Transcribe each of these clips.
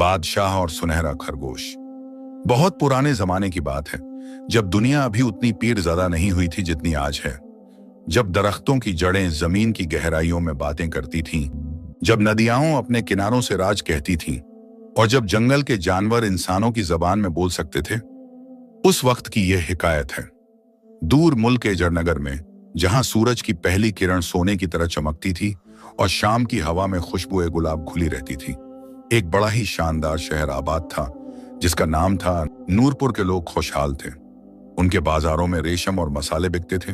बादशाह और सुनहरा खरगोश। बहुत पुराने जमाने की बात है, जब दुनिया अभी उतनी पीर ज़्यादा नहीं हुई थी जितनी आज है। जब दरख्तों की जड़ें जमीन की गहराइयों में बातें करती थीं, जब नदियां अपने किनारों से राज कहती थीं, और जब जंगल के जानवर इंसानों की जबान में बोल सकते थे। उस वक्त की यह हिकायत है। दूर मुल्क के जरनगर में, जहां सूरज की पहली किरण सोने की तरह चमकती थी और शाम की हवा में खुशबुए गुलाब घुली रहती थी, एक बड़ा ही शानदार शहर आबाद था, जिसका नाम था नूरपुर। के लोग खुशहाल थे। उनके बाजारों में रेशम और मसाले बिकते थे,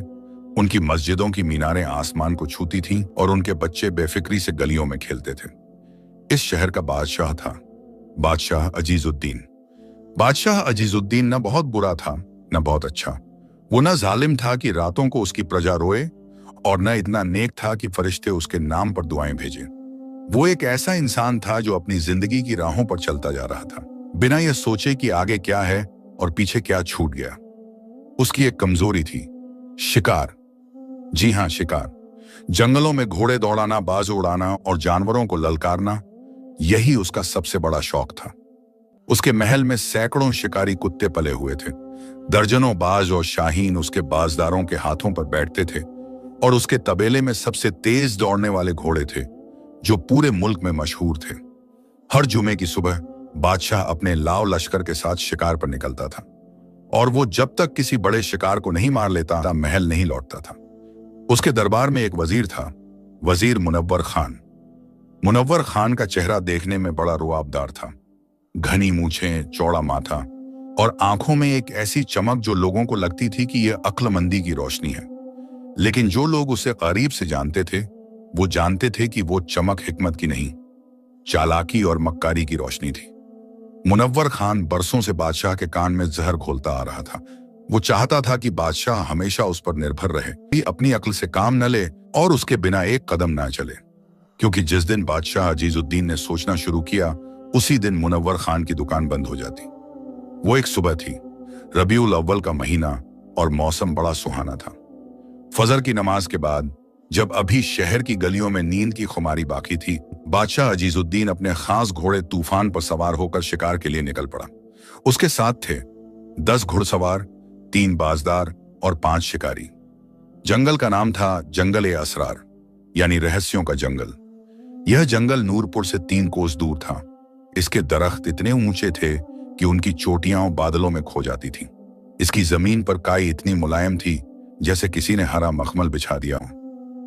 उनकी मस्जिदों की मीनारें आसमान को छूती थीं और उनके बच्चे बेफिक्री से गलियों में खेलते थे। इस शहर का बादशाह था बादशाह अजीजुद्दीन। बादशाह अजीजुद्दीन न बहुत बुरा था न बहुत अच्छा। वो न जालिम था कि रातों को उसकी प्रजा रोए, और न इतना नेक था कि फरिश्ते उसके नाम पर दुआएं भेजें। वो एक ऐसा इंसान था जो अपनी जिंदगी की राहों पर चलता जा रहा था, बिना यह सोचे कि आगे क्या है और पीछे क्या छूट गया। उसकी एक कमजोरी थी, शिकार। जी हां, शिकार। जंगलों में घोड़े दौड़ाना, बाज उड़ाना और जानवरों को ललकारना, यही उसका सबसे बड़ा शौक था। उसके महल में सैकड़ों शिकारी कुत्ते पले हुए थे। दर्जनों बाज और शाहीन उसके बाजदारों के हाथों पर बैठते थे, और उसके तबेले में सबसे तेज दौड़ने वाले घोड़े थे, जो पूरे मुल्क में मशहूर थे। हर जुमे की सुबह बादशाह अपने लाव लश्कर के साथ शिकार पर निकलता था, और वो जब तक किसी बड़े शिकार को नहीं मार लेता महल नहीं लौटता था। उसके दरबार में एक वजीर था, वजीर मुनव्वर खान। मुनव्वर खान का चेहरा देखने में बड़ा रुआबदार था। घनी मूछें, चौड़ा माथा और आंखों में एक ऐसी चमक जो लोगों को लगती थी कि यह अक्लमंदी की रोशनी है। लेकिन जो लोग उसे करीब से जानते थे, वो जानते थे कि वो चमक हिकमत की नहीं, चालाकी और मक्कारी की रोशनी थी। मुनव्वर खान बरसों से बादशाह के कान में जहर घोलता आ रहा था। वो चाहता था कि बादशाह हमेशा उस पर निर्भर रहे, कि अपनी अक्ल से काम न ले और उसके बिना एक कदम ना चले। क्योंकि जिस दिन बादशाह अजीजुद्दीन ने सोचना शुरू किया, उसी दिन मुनव्वर खान की दुकान बंद हो जाती। वो एक सुबह थी, रबीउल अव्वल का महीना, और मौसम बड़ा सुहाना था। फजर की नमाज के बाद, जब अभी शहर की गलियों में नींद की खुमारी बाकी थी, बादशाह अजीजुद्दीन अपने खास घोड़े तूफान पर सवार होकर शिकार के लिए निकल पड़ा। उसके साथ थे 10 घुड़सवार, 3 बाजदार और 5 शिकारी। जंगल का नाम था जंगल-ए-असरार, यानी रहस्यों का जंगल। यह जंगल नूरपुर से 3 कोस दूर था। इसके दरख्त इतने ऊंचे थे कि उनकी चोटियां बादलों में खो जाती थीं। इसकी जमीन पर काई इतनी मुलायम थी जैसे किसी ने हरा मखमल बिछा दिया हो,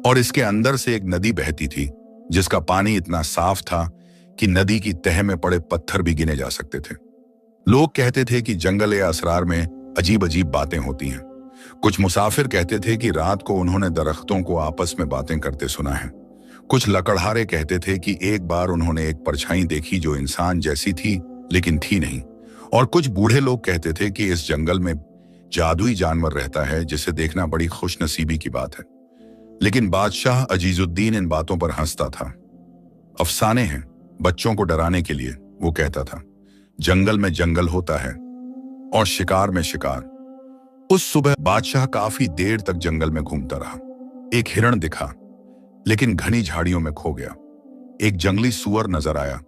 और इसके अंदर से एक नदी बहती थी, जिसका पानी इतना साफ था कि नदी की तह में पड़े पत्थर भी गिने जा सकते थे। लोग कहते थे कि जंगल-ए-असरार में अजीब अजीब बातें होती हैं। कुछ मुसाफिर कहते थे कि रात को उन्होंने दरख्तों को आपस में बातें करते सुना है। कुछ लकड़हारे कहते थे कि एक बार उन्होंने एक परछाई देखी जो इंसान जैसी थी लेकिन थी नहीं। और कुछ बूढ़े लोग कहते थे कि इस जंगल में जादुई जानवर रहता है, जिसे देखना बड़ी खुशनसीबी की बात है। लेकिन बादशाह अजीजुद्दीन इन बातों पर हंसता था। अफसाने हैं बच्चों को डराने के लिए, वो कहता था। जंगल में जंगल होता है और शिकार में शिकार। उस सुबह बादशाह काफी देर तक जंगल में घूमता रहा। एक हिरण दिखा, लेकिन घनी झाड़ियों में खो गया। एक जंगली सूअर नजर आया,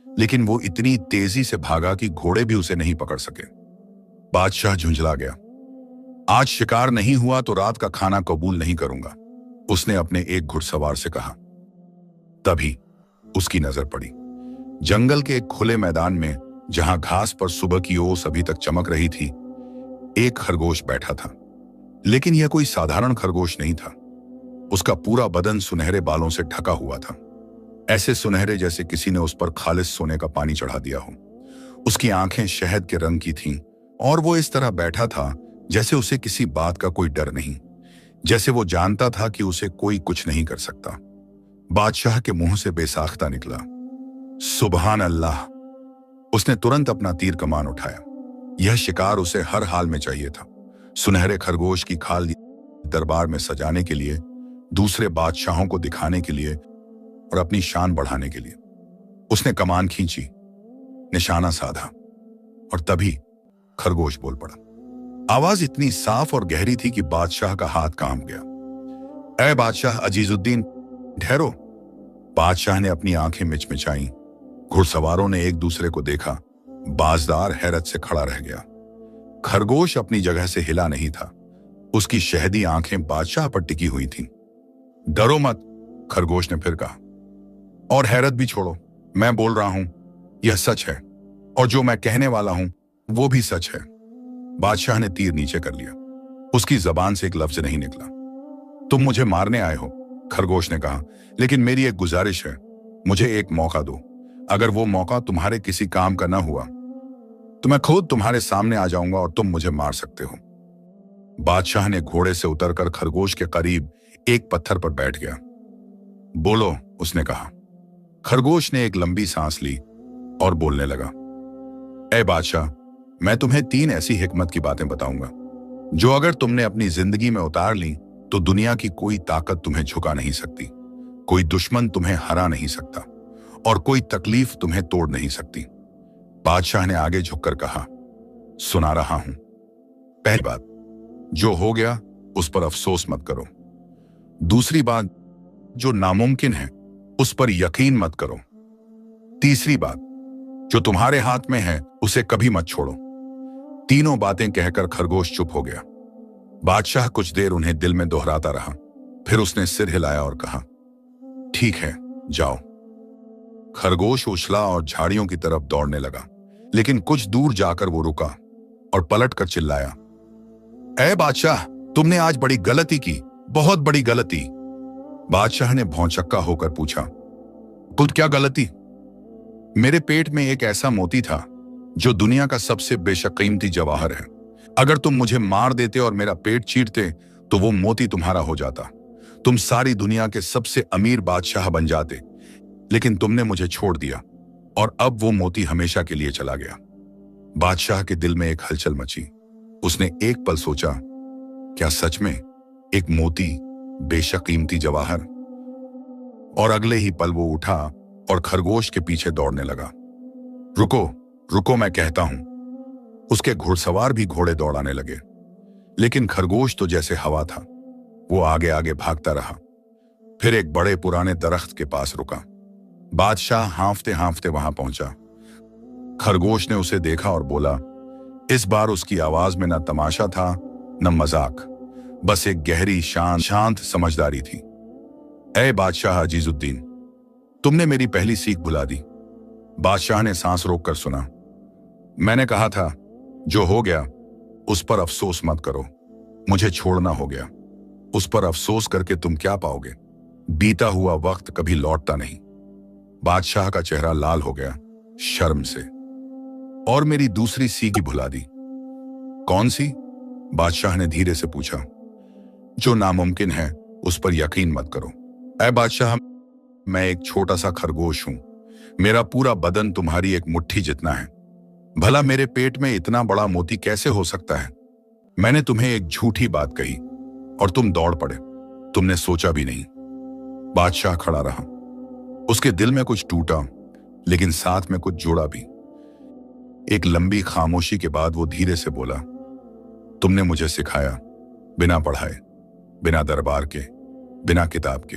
लेकिन वो इतनी तेजी से भागा कि घोड़े भी उसे नहीं पकड़ सके। बादशाह झुंझला गया। आज शिकार नहीं हुआ तो रात का खाना कबूल नहीं करूंगा, उसने अपने एक घुड़सवार से कहा। तभी उसकी नजर पड़ी जंगल के एक खुले मैदान में, जहां घास पर सुबह की ओस अभी तक चमक रही थी। एक खरगोश बैठा था, लेकिन यह कोई साधारण खरगोश नहीं था। उसका पूरा बदन सुनहरे बालों से ढका हुआ था, ऐसे सुनहरे जैसे किसी ने उस पर खालिस सोने का पानी चढ़ा दिया हो। उसकी आंखें शहद के रंग की थीं, और वो इस तरह बैठा था जैसे उसे किसी बात का कोई डर नहीं, जैसे वो जानता था कि उसे कोई कुछ नहीं कर सकता। बादशाह के मुंह से बेसाख्ता निकला, सुबहान अल्लाह। उसने तुरंत अपना तीर कमान उठाया। यह शिकार उसे हर हाल में चाहिए था। सुनहरे खरगोश की खाल दरबार में सजाने के लिए, दूसरे बादशाहों को दिखाने के लिए और अपनी शान बढ़ाने के लिए। उसने कमान खींची, निशाना साधा, और तभी खरगोश बोल पड़ा। आवाज इतनी साफ और गहरी थी कि बादशाह का हाथ कांप गया। ऐ बादशाह अजीजुद्दीन, ठहरो। बादशाह ने अपनी आंखें मिचमिचाईं। घुड़सवारों ने एक दूसरे को देखा। बाजदार हैरत से खड़ा रह गया। खरगोश अपनी जगह से हिला नहीं था। उसकी शहदी आंखें बादशाह पर टिकी हुई थीं। डरो मत, खरगोश ने फिर कहा, और हैरत भी छोड़ो। मैं बोल रहा हूं, यह सच है, और जो मैं कहने वाला हूं वो भी सच है। बादशाह ने तीर नीचे कर लिया। उसकी जबान से एक लफ्ज नहीं निकला। तुम मुझे मारने आए हो, खरगोश ने कहा, लेकिन मेरी एक गुजारिश है, मुझे एक मौका दो। अगर वो मौका तुम्हारे किसी काम का ना हुआ तो मैं खुद तुम्हारे सामने आ जाऊंगा और तुम मुझे मार सकते हो। बादशाह ने घोड़े से उतरकर खरगोश के करीब एक पत्थर पर बैठ गया। बोलो, उसने कहा। खरगोश ने एक लंबी सांस ली और बोलने लगा, ए बादशाह, मैं तुम्हें 3 ऐसी हिकमत की बातें बताऊंगा जो अगर तुमने अपनी जिंदगी में उतार ली तो दुनिया की कोई ताकत तुम्हें झुका नहीं सकती, कोई दुश्मन तुम्हें हरा नहीं सकता और कोई तकलीफ तुम्हें तोड़ नहीं सकती। बादशाह ने आगे झुककर कहा, सुना रहा हूं। पहली बात, जो हो गया उस पर अफसोस मत करो। दूसरी बात, जो नामुमकिन है उस पर यकीन मत करो। तीसरी बात, जो तुम्हारे हाथ में है उसे कभी मत छोड़ो। तीनों बातें कहकर खरगोश चुप हो गया। बादशाह कुछ देर उन्हें दिल में दोहराता रहा, फिर उसने सिर हिलाया और कहा, ठीक है, जाओ। खरगोश उछला और झाड़ियों की तरफ दौड़ने लगा, लेकिन कुछ दूर जाकर वो रुका और पलटकर चिल्लाया, ए बादशाह, तुमने आज बड़ी गलती की, बहुत बड़ी गलती। बादशाह ने भौंचक्का होकर पूछा, कुल क्या गलती? मेरे पेट में एक ऐसा मोती था जो दुनिया का सबसे बेशकीमती जवाहर है। अगर तुम मुझे मार देते और मेरा पेट चीरते तो वो मोती तुम्हारा हो जाता। तुम सारी दुनिया के सबसे अमीर बादशाह बन जाते, लेकिन तुमने मुझे छोड़ दिया और अब वो मोती हमेशा के लिए चला गया। बादशाह के दिल में एक हलचल मची। उसने एक पल सोचा, क्या सच में एक मोती बेशकीमती जवाहर? और अगले ही पल वो उठा और खरगोश के पीछे दौड़ने लगा। रुको, रुको, मैं कहता हूं। उसके घुड़सवार भी घोड़े दौड़ाने लगे, लेकिन खरगोश तो जैसे हवा था, वो आगे आगे भागता रहा। फिर एक बड़े पुराने दरख्त के पास रुका। बादशाह हांफते हांफते वहां पहुंचा। खरगोश ने उसे देखा और बोला। इस बार उसकी आवाज में न तमाशा था न मजाक, बस एक गहरी शांत समझदारी थी। ए बादशाह अजीजुद्दीन, तुमने मेरी पहली सीख भुला दी। बादशाह ने सांस रोककर सुना। मैंने कहा था, जो हो गया उस पर अफसोस मत करो। मुझे छोड़ना हो गया। उस पर अफसोस करके तुम क्या पाओगे? बीता हुआ वक्त कभी लौटता नहीं। बादशाह का चेहरा लाल हो गया शर्म से। और मेरी दूसरी सीख भी भुला दी। कौन सी? बादशाह ने धीरे से पूछा। जो नामुमकिन है उस पर यकीन मत करो। ऐ बादशाह, मैं एक छोटा सा खरगोश हूं। मेरा पूरा बदन तुम्हारी एक मुट्ठी जितना है। भला मेरे पेट में इतना बड़ा मोती कैसे हो सकता है? मैंने तुम्हें एक झूठी बात कही और तुम दौड़ पड़े। तुमने सोचा भी नहीं। बादशाह खड़ा रहा। उसके दिल में कुछ टूटा, लेकिन साथ में कुछ जुड़ा भी। एक लंबी खामोशी के बाद वो धीरे से बोला, तुमने मुझे सिखाया, बिना पढ़ाए, बिना दरबार के, बिना किताब के।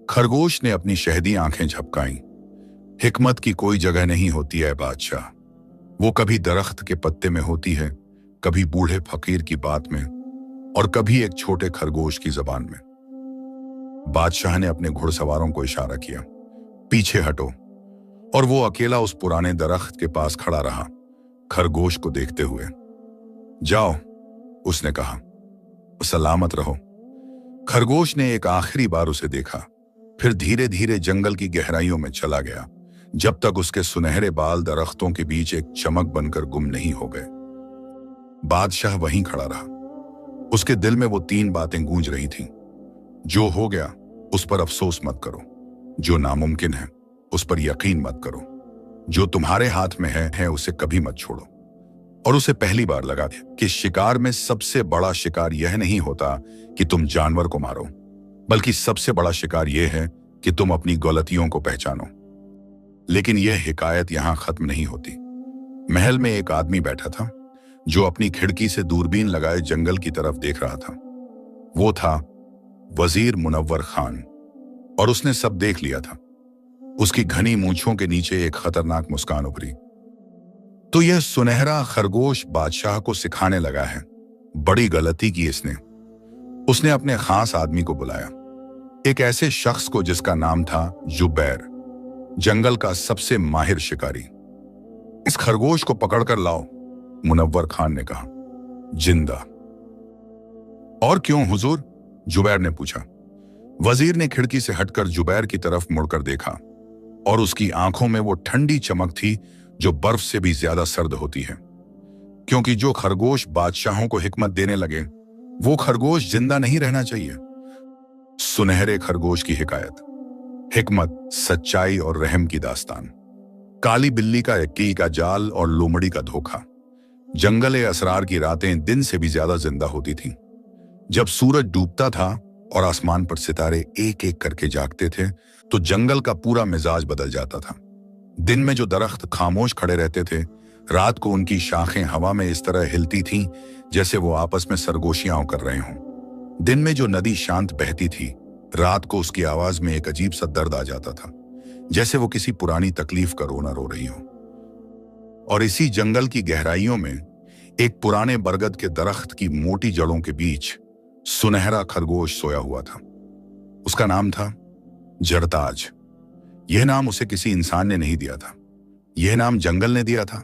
खरगोश ने अपनी शहदी आंखें झपकाईं। हिकमत की कोई जगह नहीं होती है बादशाह। वो कभी दरख्त के पत्ते में होती है, कभी बूढ़े फकीर की बात में, और कभी एक छोटे खरगोश की जबान में। बादशाह ने अपने घुड़सवारों को इशारा किया, पीछे हटो, और वो अकेला उस पुराने दरख्त के पास खड़ा रहा, खरगोश को देखते हुए। जाओ, उसने कहा, सलामत रहो। खरगोश ने एक आखिरी बार उसे देखा, फिर धीरे धीरे जंगल की गहराइयों में चला गया, जब तक उसके सुनहरे बाल दरख्तों के बीच एक चमक बनकर गुम नहीं हो गए। बादशाह वहीं खड़ा रहा। उसके दिल में वो 3 बातें गूंज रही थीं। जो हो गया उस पर अफसोस मत करो। जो नामुमकिन है उस पर यकीन मत करो। जो तुम्हारे हाथ में है उसे कभी मत छोड़ो। और उसे पहली बार लगा कि शिकार में सबसे बड़ा शिकार यह नहीं होता कि तुम जानवर को मारो, बल्कि सबसे बड़ा शिकार यह है कि तुम अपनी गलतियों को पहचानो। लेकिन यह हिकायत यहां खत्म नहीं होती। महल में एक आदमी बैठा था जो अपनी खिड़की से दूरबीन लगाए जंगल की तरफ देख रहा था। वो था वजीर मुनव्वर खान, और उसने सब देख लिया था। उसकी घनी मूंछों के नीचे एक खतरनाक मुस्कान उभरी। तो यह सुनहरा खरगोश बादशाह को सिखाने लगा है। बड़ी गलती की इसने। उसने अपने खास आदमी को बुलाया, एक ऐसे शख्स को जिसका नाम था जुबैर, जंगल का सबसे माहिर शिकारी। इस खरगोश को पकड़कर लाओ, मुनव्वर खान ने कहा। जिंदा? और क्यों हुजूर? जुबैर ने पूछा। वजीर ने खिड़की से हटकर जुबैर की तरफ मुड़कर देखा और उसकी आंखों में वो ठंडी चमक थी जो बर्फ से भी ज्यादा सर्द होती है। क्योंकि जो खरगोश बादशाहों को हिकमत देने लगे, वो खरगोश जिंदा नहीं रहना चाहिए। सुनहरे खरगोश की हिकायत, हिकमत, सच्चाई और रहम की दास्तान। काली बिल्ली का यक्की का जाल और लोमड़ी का धोखा। जंगल असरार की रातें दिन से भी ज्यादा जिंदा होती थीं। जब सूरज डूबता था और आसमान पर सितारे एक एक करके जागते थे, तो जंगल का पूरा मिजाज बदल जाता था। दिन में जो दरख्त खामोश खड़े रहते थे, रात को उनकी शाखें हवा में इस तरह हिलती थीं जैसे वो आपस में सरगोशियां कर रहे हों। दिन में जो नदी शांत बहती थी, रात को उसकी आवाज में एक अजीब सा दर्द आ जाता था, जैसे वो किसी पुरानी तकलीफ का रोना रो रही हो। और इसी जंगल की गहराइयों में एक पुराने बरगद के दरख्त की मोटी जड़ों के बीच सुनहरा खरगोश सोया हुआ था। उसका नाम था जरताज। यह नाम उसे किसी इंसान ने नहीं दिया था, यह नाम जंगल ने दिया था।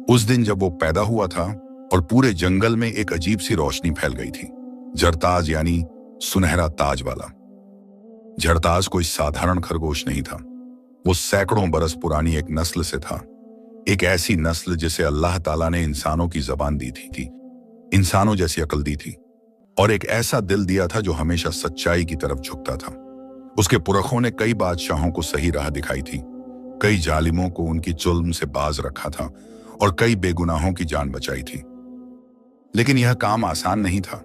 उस दिन जब वो पैदा हुआ था और पूरे जंगल में एक अजीब सी रोशनी फैल गई थी। जरताज यानी सुनहरा ताज वाला। जरताज कोई साधारण खरगोश नहीं था, वो सैकड़ों बरस पुरानी एक नस्ल से था। एक ऐसी नस्ल जिसे अल्लाह ताला ने इंसानों की जबान दी थी, इंसानों जैसी अकल दी थी, और एक ऐसा दिल दिया था जो हमेशा सच्चाई की तरफ झुकता था। उसके पुरखों ने कई बादशाहों को सही राह दिखाई थी, कई जालिमों को उनकी जुल्म से बाज रखा था और कई बेगुनाहों की जान बचाई थी। लेकिन यह काम आसान नहीं था,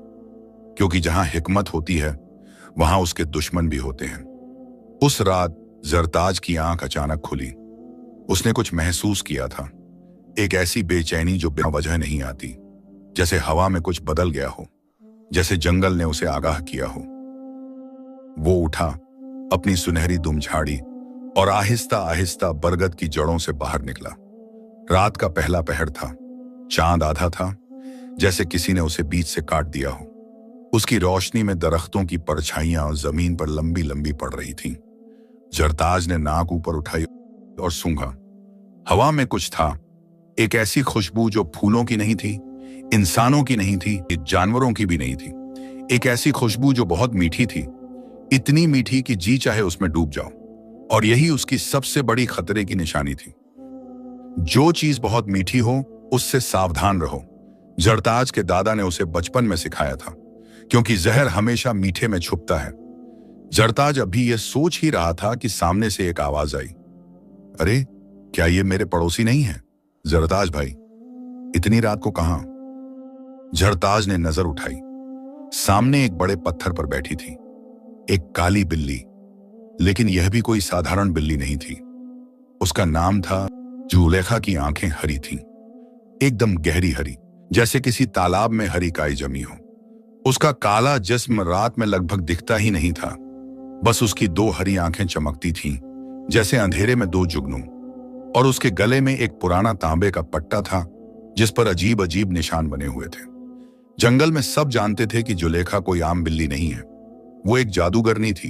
क्योंकि जहां हिकमत होती है वहां उसके दुश्मन भी होते हैं। उस रात जरताज की आंख अचानक खुली। उसने कुछ महसूस किया था, एक ऐसी बेचैनी जो बिना वजह नहीं आती, जैसे हवा में कुछ बदल गया हो, जैसे जंगल ने उसे आगाह किया हो। वो उठा, अपनी सुनहरी दुम झाड़ी और आहिस्ता आहिस्ता बरगद की जड़ों से बाहर निकला। रात का पहला पहर था, चांद आधा था, जैसे किसी ने उसे बीच से काट दिया हो। उसकी रोशनी में दरख्तों की परछाइयां जमीन पर लंबी लंबी पड़ रही थीं। जरताज ने नाक ऊपर उठाई और सूंघा। हवा में कुछ था, एक ऐसी खुशबू जो फूलों की नहीं थी, इंसानों की नहीं थी, जानवरों की भी नहीं थी। एक ऐसी खुशबू जो बहुत मीठी थी, इतनी मीठी कि जी चाहे उसमें डूब जाओ। और यही उसकी सबसे बड़ी खतरे की निशानी थी। जो चीज बहुत मीठी हो, उससे सावधान रहो। जरताज के दादा ने उसे बचपन में सिखाया था, क्योंकि जहर हमेशा मीठे में छुपता है। जरताज अभी यह सोच ही रहा था कि सामने से एक आवाज आई, अरे क्या ये मेरे पड़ोसी नहीं है? जरताज भाई, इतनी रात को कहां? जरताज ने नजर उठाई। सामने एक बड़े पत्थर पर बैठी थी एक काली बिल्ली, लेकिन यह भी कोई साधारण बिल्ली नहीं थी। उसका नाम था जुलेखा। की आंखें हरी थीं, एकदम गहरी हरी, जैसे किसी तालाब में हरी काई जमी हो। उसका काला जिस्म रात में लगभग दिखता ही नहीं था, बस उसकी दो हरी आंखें चमकती थीं जैसे अंधेरे में दो जुगनू। और उसके गले में एक पुराना तांबे का पट्टा था जिस पर अजीब अजीब निशान बने हुए थे। जंगल में सब जानते थे कि जुलेखा कोई आम बिल्ली नहीं है, वो एक जादूगरनी थी,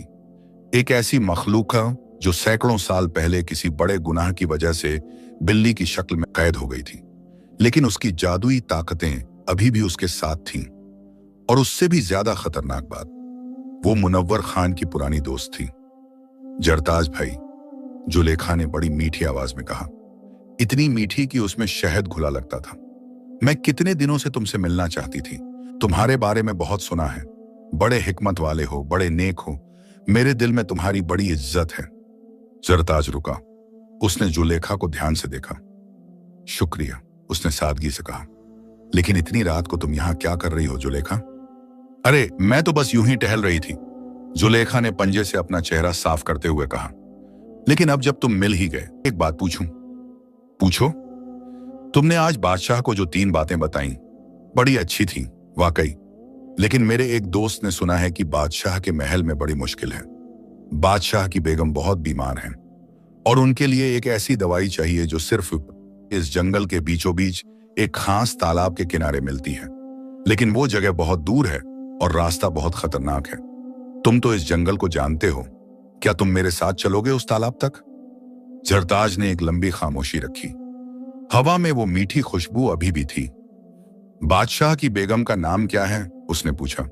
एक ऐसी मखलूका जो सैकड़ों साल पहले किसी बड़े गुनाह की वजह से बिल्ली की शक्ल में कैद हो गई थी। लेकिन उसकी जादुई ताकतें अभी भी उसके साथ थीं। और उससे भी ज्यादा खतरनाक बात, वो मुनव्वर खान की पुरानी दोस्त थी। जरताज भाई, जुलेखा ने बड़ी मीठी आवाज में कहा, इतनी मीठी कि उसमें शहद घुला लगता था। मैं कितने दिनों से तुमसे मिलना चाहती थी। तुम्हारे बारे में बहुत सुना है, बड़े हिकमत वाले हो, बड़े नेक हो, मेरे दिल में तुम्हारी बड़ी इज्जत है। जरताज रुका, उसने जुलेखा को ध्यान से देखा। शुक्रिया, उसने सादगी से कहा, लेकिन इतनी रात को तुम यहां क्या कर रही हो जुलेखा? अरे मैं तो बस यूं ही टहल रही थी, जुलेखा ने पंजे से अपना चेहरा साफ करते हुए कहा। लेकिन अब जब तुम मिल ही गए, एक बात पूछूं? पूछो। तुमने आज बादशाह को जो 3 बातें बताई, बड़ी अच्छी थी वाकई, लेकिन मेरे एक दोस्त ने सुना है कि बादशाह के महल में बड़ी मुश्किल है। बादशाह की बेगम बहुत बीमार हैं, और उनके लिए एक ऐसी दवाई चाहिए जो सिर्फ इस जंगल के बीचों बीच एक खास तालाब के किनारे मिलती है। लेकिन वो जगह बहुत दूर है और रास्ता बहुत खतरनाक है। तुम तो इस जंगल को जानते हो, क्या तुम मेरे साथ चलोगे उस तालाब तक? जरताज ने एक लंबी खामोशी रखी। हवा में वो मीठी खुशबू अभी भी थी। बादशाह की बेगम का नाम क्या है? उसने पूछा।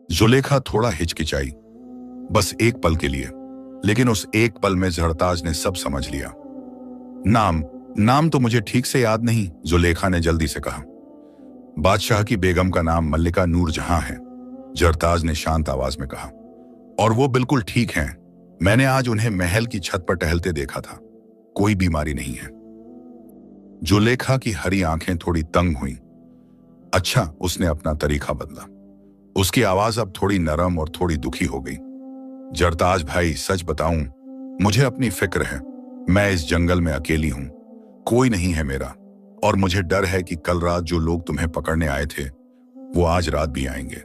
जुलेखा थोड़ा हिचकिचाई, बस एक पल के लिए, लेकिन उस एक पल में जरताज ने सब समझ लिया। नाम तो मुझे ठीक से याद नहीं, जुलेखा ने जल्दी से कहा। बादशाह की बेगम का नाम मल्लिका नूरजहां है, जरताज ने शांत आवाज में कहा। और वो बिल्कुल ठीक हैं। मैंने आज उन्हें महल की छत पर टहलते देखा था। कोई बीमारी नहीं है। जुलेखा की हरी आंखें थोड़ी तंग हुईं। अच्छा, उसने अपना तरीका बदला। उसकी आवाज अब थोड़ी नरम और थोड़ी दुखी हो गई। जरताज भाई, सच बताऊं, मुझे अपनी फिक्र है। मैं इस जंगल में अकेली हूं, कोई नहीं है मेरा, और मुझे डर है कि कल रात जो लोग तुम्हें पकड़ने आए थे वो आज रात भी आएंगे।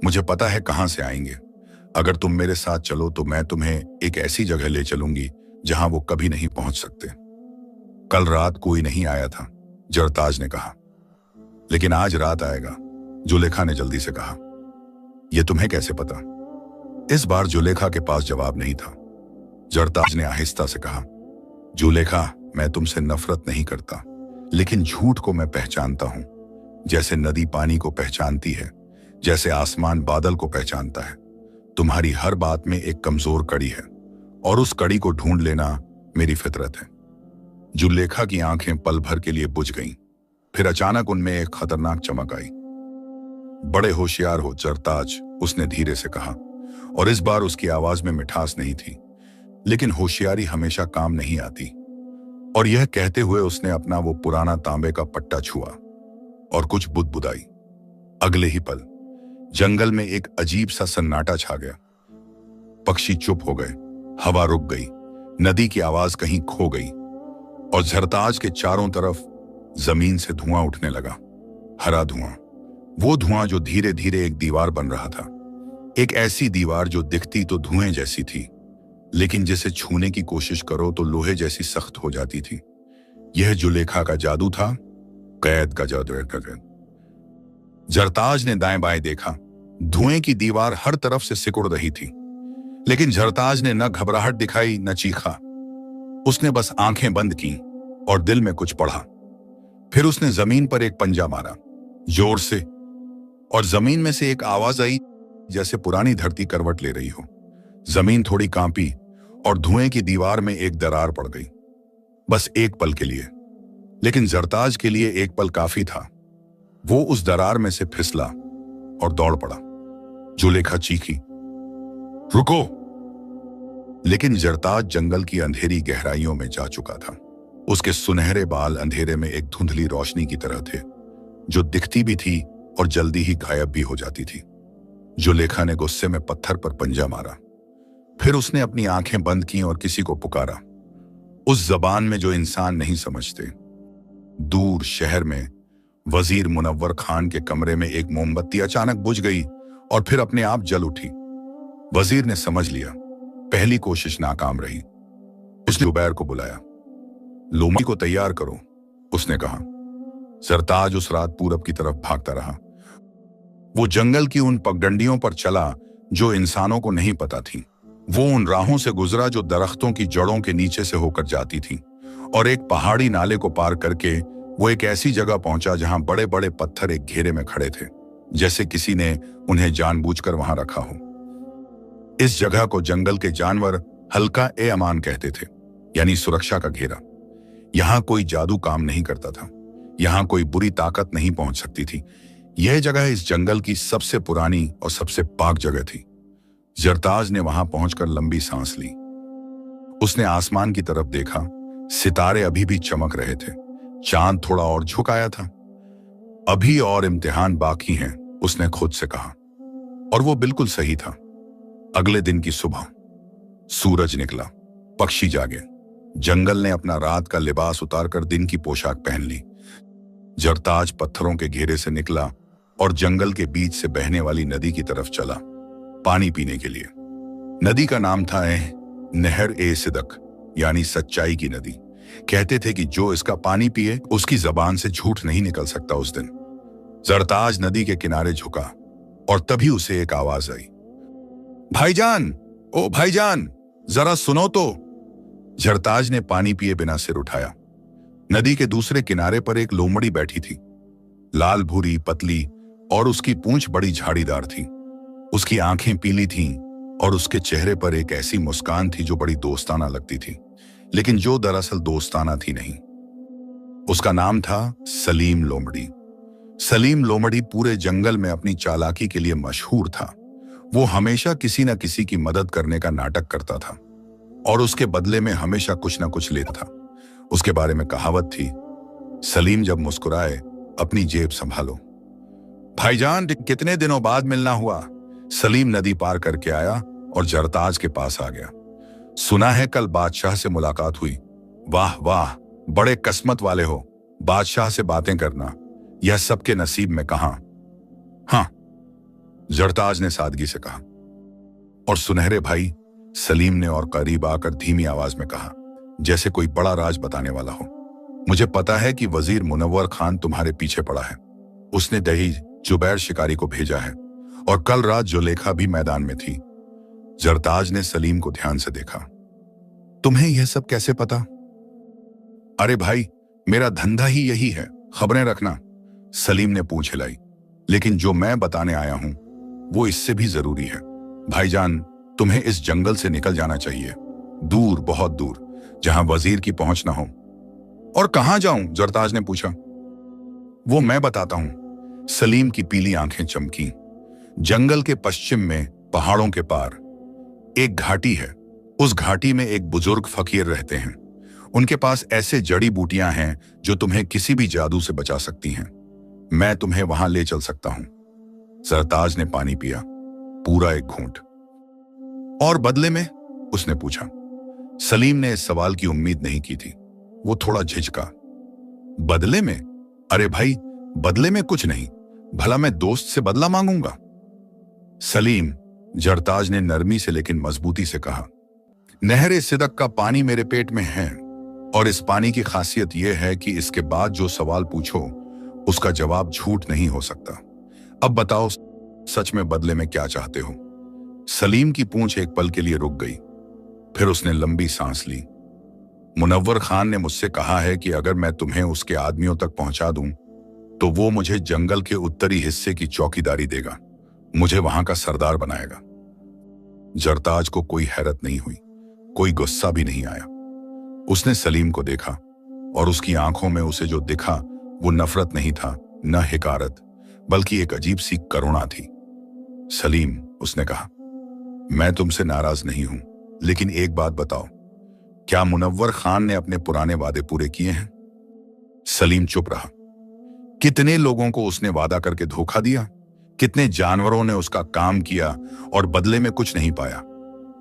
मुझे पता है कहां से आएंगे। अगर तुम मेरे साथ चलो तो मैं तुम्हें एक ऐसी जगह ले चलूंगी जहां वो कभी नहीं पहुंच सकते। कल रात कोई नहीं आया था, जरताज ने कहा, लेकिन आज रात आएगा, जुलेखा ने जल्दी से कहा। यह तुम्हें कैसे पता? इस बार जुलेखा के पास जवाब नहीं था। जरताज ने आहिस्ता से कहा, जुलेखा, मैं तुमसे नफरत नहीं करता, लेकिन झूठ को मैं पहचानता हूं, जैसे नदी पानी को पहचानती है, जैसे आसमान बादल को पहचानता है। तुम्हारी हर बात में एक कमजोर कड़ी है, और उस कड़ी को ढूंढ लेना मेरी फितरत है। जुलेखा की आंखें पल भर के लिए बुझ गईं, फिर अचानक उनमें एक खतरनाक चमक आई। बड़े होशियार हो जरताज, उसने धीरे से कहा, और इस बार उसकी आवाज में मिठास नहीं थी। लेकिन होशियारी हमेशा काम नहीं आती। और यह कहते हुए उसने अपना वो पुराना तांबे का पट्टा छुआ और कुछ बुदबुदाई। अगले ही पल जंगल में एक अजीब सा सन्नाटा छा गया। पक्षी चुप हो गए, हवा रुक गई, नदी की आवाज कहीं खो गई, और जरताज के चारों तरफ जमीन से धुआं उठने लगा। हरा धुआं, वो धुआं जो धीरे धीरे एक दीवार बन रहा था। एक ऐसी दीवार जो दिखती तो धुएं जैसी थी, लेकिन जिसे छूने की कोशिश करो तो लोहे जैसी सख्त हो जाती थी। यह जुलेखा का जादू था, कैद का जादू। जरताज ने दाएं बाएं देखा। धुएं की दीवार हर तरफ से सिकुड़ रही थी, लेकिन जरताज ने न घबराहट दिखाई न चीखा। उसने बस आंखें बंद की और दिल में कुछ पढ़ा। फिर उसने जमीन पर एक पंजा मारा, जोर से, और जमीन में से एक आवाज आई जैसे पुरानी धरती करवट ले रही हो। जमीन थोड़ी कांपी और धुएं की दीवार में एक दरार पड़ गई। बस एक पल के लिए, लेकिन जरताज के लिए एक पल काफी था। वो उस दरार में से फिसला और दौड़ पड़ा। जुलेखा चीखी, रुको! लेकिन जरताज जंगल की अंधेरी गहराइयों में जा चुका था। उसके सुनहरे बाल अंधेरे में एक धुंधली रोशनी की तरह थे, जो दिखती भी थी और जल्दी ही गायब भी हो जाती थी। जुलेखा ने गुस्से में पत्थर पर पंजा मारा। फिर उसने अपनी आंखें बंद की और किसी को पुकारा, उस जबान में जो इंसान नहीं समझते। दूर शहर में वजीर मुनव्वर खान के कमरे में एक मोमबत्ती अचानक बुझ गई और फिर अपने आप जल उठी। वजीर ने समझ लिया, पहली कोशिश नाकाम रही। उसने जुबैर को बुलाया। लोमी को तैयार करो, उसने कहा। जरताज उस रात पूरब की तरफ भागता रहा। वो जंगल की उन पगडंडियों पर चला जो इंसानों को नहीं पता थी। वो उन राहों से गुजरा जो दरख्तों की जड़ों के नीचे से होकर जाती थी, और एक पहाड़ी नाले को पार करके वो एक ऐसी जगह पहुंचा जहां बड़े बड़े पत्थर एक घेरे में खड़े थे, जैसे किसी ने उन्हें जानबूझकर वहां रखा हो। इस जगह को जंगल के जानवर हल्का ए अमान कहते थे, यानी सुरक्षा का घेरा। यहां कोई जादू काम नहीं करता था, यहां कोई बुरी ताकत नहीं पहुंच सकती थी। यह जगह इस जंगल की सबसे पुरानी और सबसे पाक जगह थी। जरताज ने वहां पहुंचकर लंबी सांस ली। उसने आसमान की तरफ देखा। सितारे अभी भी चमक रहे थे, चांद थोड़ा और झुक आया था। अभी और इम्तिहान बाकी हैं, उसने खुद से कहा, और वो बिल्कुल सही था। अगले दिन की सुबह सूरज निकला, पक्षी जागे, जंगल ने अपना रात का लिबास उतारकर दिन की पोशाक पहन ली। जरताज पत्थरों के घेरे से निकला और जंगल के बीच से बहने वाली नदी की तरफ चला, पानी पीने के लिए। नदी का नाम था नहर ए सिदक। यानी सच्चाई की नदी। कहते थे कि जो इसका पानी पिए उसकी जबान से झूठ नहीं निकल सकता। उस दिन जरताज नदी के किनारे झुका और तभी उसे एक आवाज आई, भाईजान, ओ भाईजान, जरा सुनो तो। जरताज ने पानी पिए बिना सिर उठाया। नदी के दूसरे किनारे पर एक लोमड़ी बैठी थी, लाल भूरी, पतली, और उसकी पूंछ बड़ी झाड़ीदार थी। उसकी आंखें पीली थीं और उसके चेहरे पर एक ऐसी मुस्कान थी जो बड़ी दोस्ताना लगती थी, लेकिन जो दरअसल दोस्ताना थी नहीं। उसका नाम था सलीम लोमड़ी। सलीम लोमड़ी पूरे जंगल में अपनी चालाकी के लिए मशहूर था। वो हमेशा किसी न किसी की मदद करने का नाटक करता था और उसके बदले में हमेशा कुछ न कुछ लेता था। उसके बारे में कहावत थी, सलीम जब मुस्कुराए अपनी जेब संभालो। भाईजान, कितने दिनों बाद मिलना हुआ। सलीम नदी पार करके आया और जरताज के पास आ गया। सुना है कल बादशाह से मुलाकात हुई। वाह वाह, बड़े किस्मत वाले हो। बादशाह से बातें करना यह सबके नसीब में कहां। हाँ, जरताज ने सादगी से कहा। और सुनहरे भाई, सलीम ने और करीब आकर धीमी आवाज में कहा, जैसे कोई बड़ा राज बताने वाला हो। मुझे पता है कि वजीर मुनव्वर खान तुम्हारे पीछे पड़ा है। उसने दही जुबैर शिकारी को भेजा है और कल रात जुलेखा भी मैदान में थी। जरताज ने सलीम को ध्यान से देखा। तुम्हें यह सब कैसे पता? अरे भाई, मेरा धंधा ही यही है, खबरें रखना। सलीम ने पूंछ हिलाई। लेकिन जो मैं बताने आया हूं वो इससे भी जरूरी है। भाईजान, तुम्हें इस जंगल से निकल जाना चाहिए, दूर, बहुत दूर, जहां वजीर की पहुंच ना हो। और कहां जाऊं? जरताज ने पूछा। वो मैं बताता हूं। सलीम की पीली आंखें चमकी। जंगल के पश्चिम में, पहाड़ों के पार एक घाटी है। उस घाटी में एक बुजुर्ग फकीर रहते हैं। उनके पास ऐसे जड़ी बूटियां हैं जो तुम्हें किसी भी जादू से बचा सकती हैं। मैं तुम्हें वहां ले चल सकता हूं। जरताज ने पानी पिया, पूरा एक घूंट। और बदले में? उसने पूछा। सलीम ने इस सवाल की उम्मीद नहीं की थी। वो थोड़ा झिझका। बदले में? अरे भाई, बदले में कुछ नहीं। भला मैं दोस्त से बदला मांगूंगा? सलीम, जरताज ने नरमी से लेकिन मजबूती से कहा, नहरे सिदक का पानी मेरे पेट में है और इस पानी की खासियत यह है कि इसके बाद जो सवाल पूछो उसका जवाब झूठ नहीं हो सकता। अब बताओ, सच में बदले में क्या चाहते हो? सलीम की पूंछ एक पल के लिए रुक गई, फिर उसने लंबी सांस ली। मुनव्वर खान ने मुझसे कहा है कि अगर मैं तुम्हें उसके आदमियों तक पहुंचा दूं तो वो मुझे जंगल के उत्तरी हिस्से की चौकीदारी देगा, मुझे वहां का सरदार बनाएगा। जरताज को कोई हैरत नहीं हुई, कोई गुस्सा भी नहीं आया। उसने सलीम को देखा और उसकी आंखों में उसे जो दिखा वो नफरत नहीं था, न हिकारत, बल्कि एक अजीब सी करुणा थी। सलीम, उसने कहा, मैं तुमसे नाराज नहीं हूं, लेकिन एक बात बताओ, क्या मुनव्वर खान ने अपने पुराने वादे पूरे किए हैं? सलीम चुप रहा। कितने लोगों को उसने वादा करके धोखा दिया? कितने जानवरों ने उसका काम किया और बदले में कुछ नहीं पाया?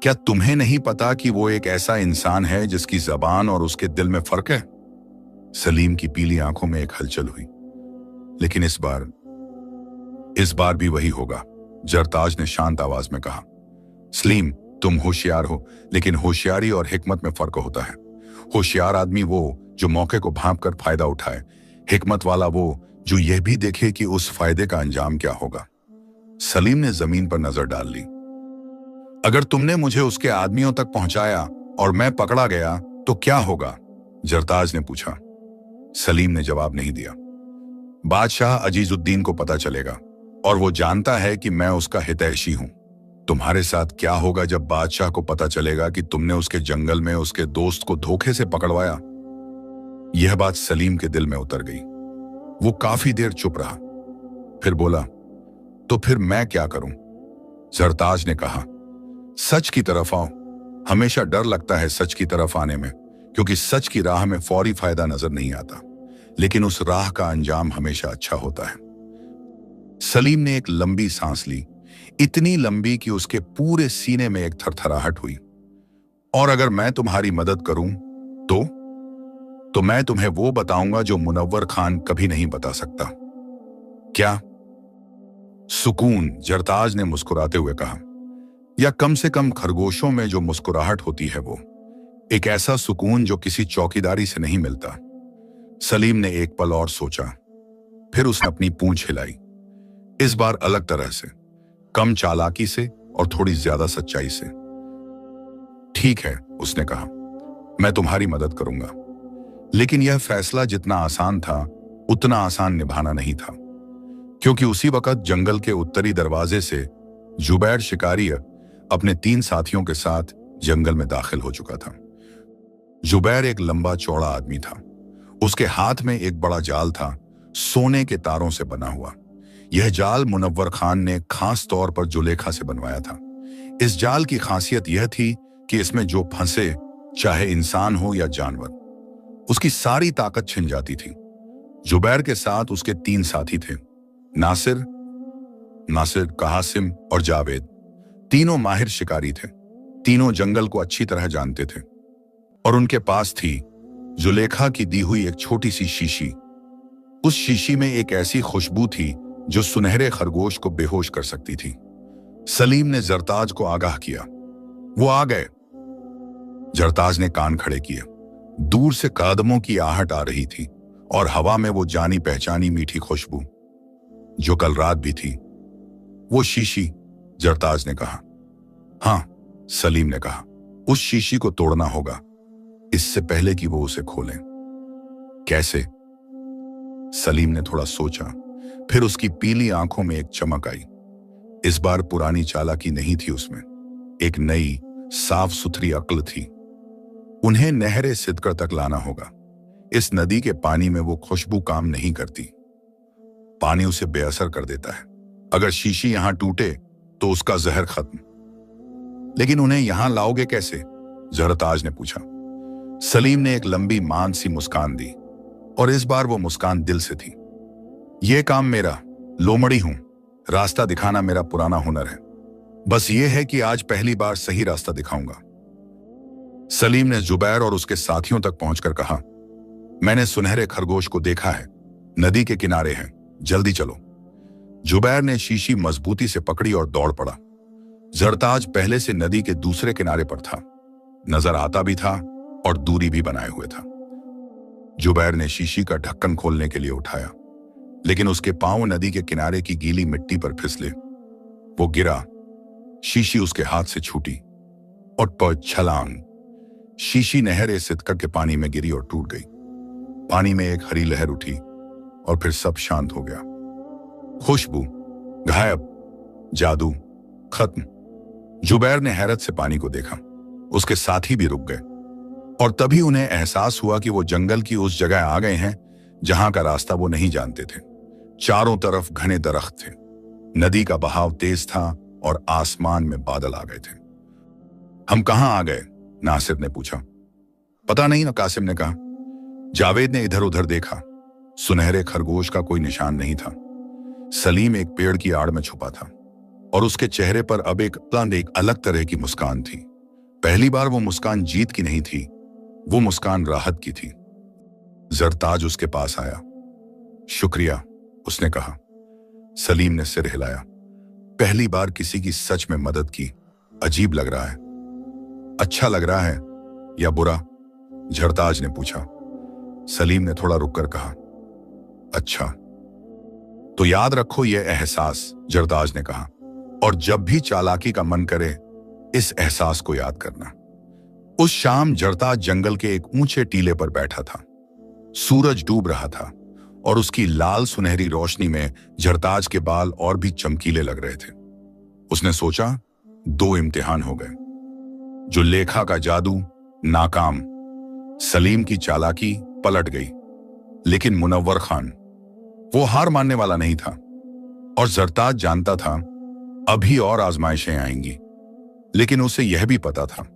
क्या तुम्हें नहीं पता कि वो एक ऐसा इंसान है जिसकी जबान और उसके दिल में फर्क है? सलीम की पीली आंखों में एक हलचल हुई। लेकिन इस बार भी वही होगा, जरताज ने शांत आवाज में कहा। सलीम, तुम होशियार हो, लेकिन होशियारी और हिकमत में फर्क होता है। होशियार आदमी वो जो मौके को भांप कर फायदा उठाए, हिकमत वाला वो जो यह भी देखे कि उस फायदे का अंजाम क्या होगा। सलीम ने जमीन पर नजर डाल ली। अगर तुमने मुझे उसके आदमियों तक पहुंचाया और मैं पकड़ा गया तो क्या होगा? जरताज ने पूछा। सलीम ने जवाब नहीं दिया। बादशाह अजीजुद्दीन को पता चलेगा और वो जानता है कि मैं उसका हितैषी हूं। तुम्हारे साथ क्या होगा जब बादशाह को पता चलेगा कि तुमने उसके जंगल में उसके दोस्त को धोखे से पकड़वाया? यह बात सलीम के दिल में उतर गई। वो काफी देर चुप रहा, फिर बोला, तो फिर मैं क्या करूं? जरताज ने कहा, सच की तरफ आओ। हमेशा डर लगता है सच की तरफ आने में, क्योंकि सच की राह में फौरी फायदा नजर नहीं आता, लेकिन उस राह का अंजाम हमेशा अच्छा होता है। सलीम ने एक लंबी सांस ली, इतनी लंबी कि उसके पूरे सीने में एक थरथराहट हुई। और अगर मैं तुम्हारी मदद करूं तो मैं तुम्हें वो बताऊंगा जो मुनव्वर खान कभी नहीं बता सकता। क्या? सुकून, जरताज ने मुस्कुराते हुए कहा, या कम से कम खरगोशों में जो मुस्कुराहट होती है वो। एक ऐसा सुकून जो किसी चौकीदारी से नहीं मिलता। सलीम ने एक पल और सोचा, फिर उसने अपनी पूंछ हिलाई, इस बार अलग तरह से, कम चालाकी से और थोड़ी ज्यादा सच्चाई से। ठीक है, उसने कहा, मैं तुम्हारी मदद करूंगा, लेकिन यह फैसला जितना आसान था उतना आसान निभाना नहीं था, क्योंकि उसी वक्त जंगल के उत्तरी दरवाजे से जुबैर शिकारी अपने 3 साथियों के साथ जंगल में दाखिल हो चुका था। जुबैर एक लंबा चौड़ा आदमी था। उसके हाथ में एक बड़ा जाल था, सोने के तारों से बना हुआ। यह जाल मुनव्वर खान ने खास तौर पर जुलेखा से बनवाया था। इस जाल की खासियत यह थी कि इसमें जो फंसे, चाहे इंसान हो या जानवर, उसकी सारी ताकत छिन जाती थी। जुबैर के साथ उसके 3 साथी थे, नासिर, कासिम और जावेद। तीनों माहिर शिकारी थे, तीनों जंगल को अच्छी तरह जानते थे, और उनके पास थी जुलेखा की दी हुई एक छोटी सी शीशी। उस शीशी में एक ऐसी खुशबू थी जो सुनहरे खरगोश को बेहोश कर सकती थी। सलीम ने जरताज को आगाह किया, वो आ गए। जरताज ने कान खड़े किए। दूर से कदमों की आहट आ रही थी और हवा में वो जानी पहचानी मीठी खुशबू जो कल रात भी थी। वो शीशी, जरताज ने कहा। हाँ, सलीम ने कहा, उस शीशी को तोड़ना होगा इससे पहले कि वो उसे खोलें। कैसे? सलीम ने थोड़ा सोचा, फिर उसकी पीली आंखों में एक चमक आई। इस बार पुरानी चालाकी नहीं थी उसमें, एक नई साफ सुथरी अक्ल थी। उन्हें नहरे सिदकर तक लाना होगा। इस नदी के पानी में वो खुशबू काम नहीं करती, पानी उसे बेअसर कर देता है। अगर शीशी यहां टूटे तो उसका जहर खत्म। लेकिन उन्हें यहां लाओगे कैसे? जरताज ने पूछा। सलीम ने एक लंबी मान सी मुस्कान दी, और इस बार वो मुस्कान दिल से थी। ये काम मेरा, लोमड़ी हूं, रास्ता दिखाना मेरा पुराना हुनर है। बस ये है कि आज पहली बार सही रास्ता दिखाऊंगा। सलीम ने जुबैर और उसके साथियों तक पहुंचकर कहा, मैंने सुनहरे खरगोश को देखा है, नदी के किनारे हैं, जल्दी चलो। जुबैर ने शीशी मजबूती से पकड़ी और दौड़ पड़ा। जरताज पहले से नदी के दूसरे किनारे पर था, नजर आता भी था और दूरी भी बनाए हुए था। जुबैर ने शीशी का ढक्कन खोलने के लिए उठाया, लेकिन उसके पांव नदी के किनारे की गीली मिट्टी पर फिसले। वो गिरा, शीशी उसके हाथ से छूटी और छलांग शीशी नहर सिदकर के पानी में गिरी और टूट गई। पानी में एक हरी लहर उठी और फिर सब शांत हो गया। खुशबू गायब, जादू खत्म। जुबैर ने हैरत से पानी को देखा, उसके साथी भी रुक गए, और तभी उन्हें एहसास हुआ कि वो जंगल की उस जगह आ गए हैं जहां का रास्ता वो नहीं जानते थे। चारों तरफ घने दरख्त थे, नदी का बहाव तेज था और आसमान में बादल आ गए थे। हम कहां आ गए? नासिर ने पूछा। पता नहीं ना, कासिम ने कहा। जावेद ने इधर उधर देखा, सुनहरे खरगोश का कोई निशान नहीं था। सलीम एक पेड़ की आड़ में छुपा था और उसके चेहरे पर अब एक अलग तरह की मुस्कान थी। पहली बार वो मुस्कान जीत की नहीं थी, वो मुस्कान राहत की थी। जरताज उसके पास आया। शुक्रिया, उसने कहा। सलीम ने सिर हिलाया। पहली बार किसी की सच में मदद की, अजीब लग रहा है। अच्छा लग रहा है या बुरा? जरताज ने पूछा। सलीम ने थोड़ा रुककर कहा, अच्छा। तो याद रखो ये एहसास, जरताज ने कहा, और जब भी चालाकी का मन करे इस एहसास को याद करना। उस शाम जरताज जंगल के एक ऊंचे टीले पर बैठा था। सूरज डूब रहा था और उसकी लाल सुनहरी रोशनी में जरताज के बाल और भी चमकीले लग रहे थे। उसने सोचा, 2 इम्तिहान हो गए। जुलेखा का जादू नाकाम, सलीम की चालाकी पलट गई, लेकिन मुनव्वर खान, वो हार मानने वाला नहीं था। और जरताज जानता था अभी और आजमाइशें आएंगी, लेकिन उसे यह भी पता था,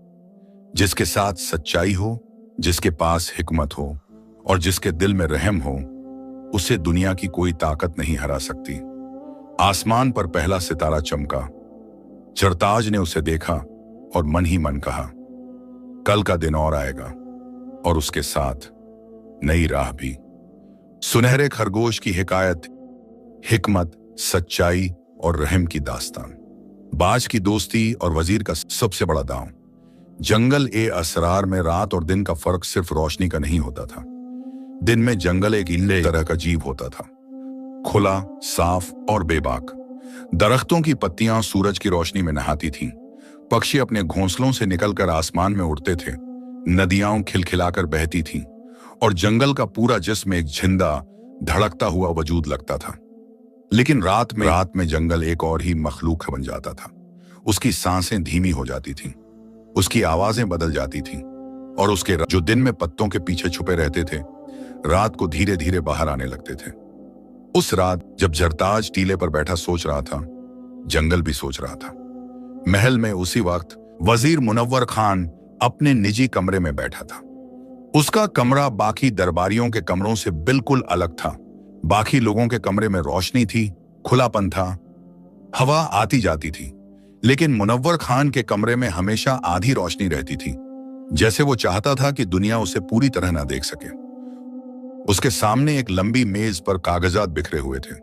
जिसके साथ सच्चाई हो, जिसके पास हिकमत हो और जिसके दिल में रहम हो, उसे दुनिया की कोई ताकत नहीं हरा सकती। आसमान पर पहला सितारा चमका। जरताज ने उसे देखा और मन ही मन कहा, कल का दिन और आएगा और उसके साथ नई राह भी। सुनहरे खरगोश की हिकायत, हिकमत, सच्चाई और रहम की दास्तान। बाज की दोस्ती और वजीर का सबसे बड़ा दांव। जंगल ए असरार में रात और दिन का फर्क सिर्फ रोशनी का नहीं होता था। दिन में जंगल एक इल्ले तरह का जीव होता था, खुला, साफ और बेबाक। दरख्तों की पत्तियां सूरज की रोशनी में नहाती थीं, पक्षी अपने घोंसलों से निकलकर आसमान में उड़ते थे, नदियां खिलखिलाकर बहती थीं और जंगल का पूरा जिस्म एक झिंदा धड़कता हुआ वजूद लगता था। लेकिन रात में जंगल एक और ही मखलूक बन जाता था। उसकी सांसें धीमी हो जाती थीं, उसकी आवाजें बदल जाती थीं और उसके जो दिन में पत्तों के पीछे छुपे रहते थे, रात को धीरे धीरे बाहर आने लगते थे। उस रात जब जरताज टीले पर बैठा सोच रहा था, जंगल भी सोच रहा था। महल में उसी वक्त वजीर मुनव्वर खान अपने निजी कमरे में बैठा था। उसका कमरा बाकी दरबारियों के कमरों से बिल्कुल अलग था। बाकी लोगों के कमरे में रोशनी थी, खुलापन था, हवा आती जाती थी, लेकिन मुनव्वर खान के कमरे में हमेशा आधी रोशनी रहती थी, जैसे वो चाहता था कि दुनिया उसे पूरी तरह ना देख सके। उसके सामने एक लंबी मेज पर कागजात बिखरे हुए थे।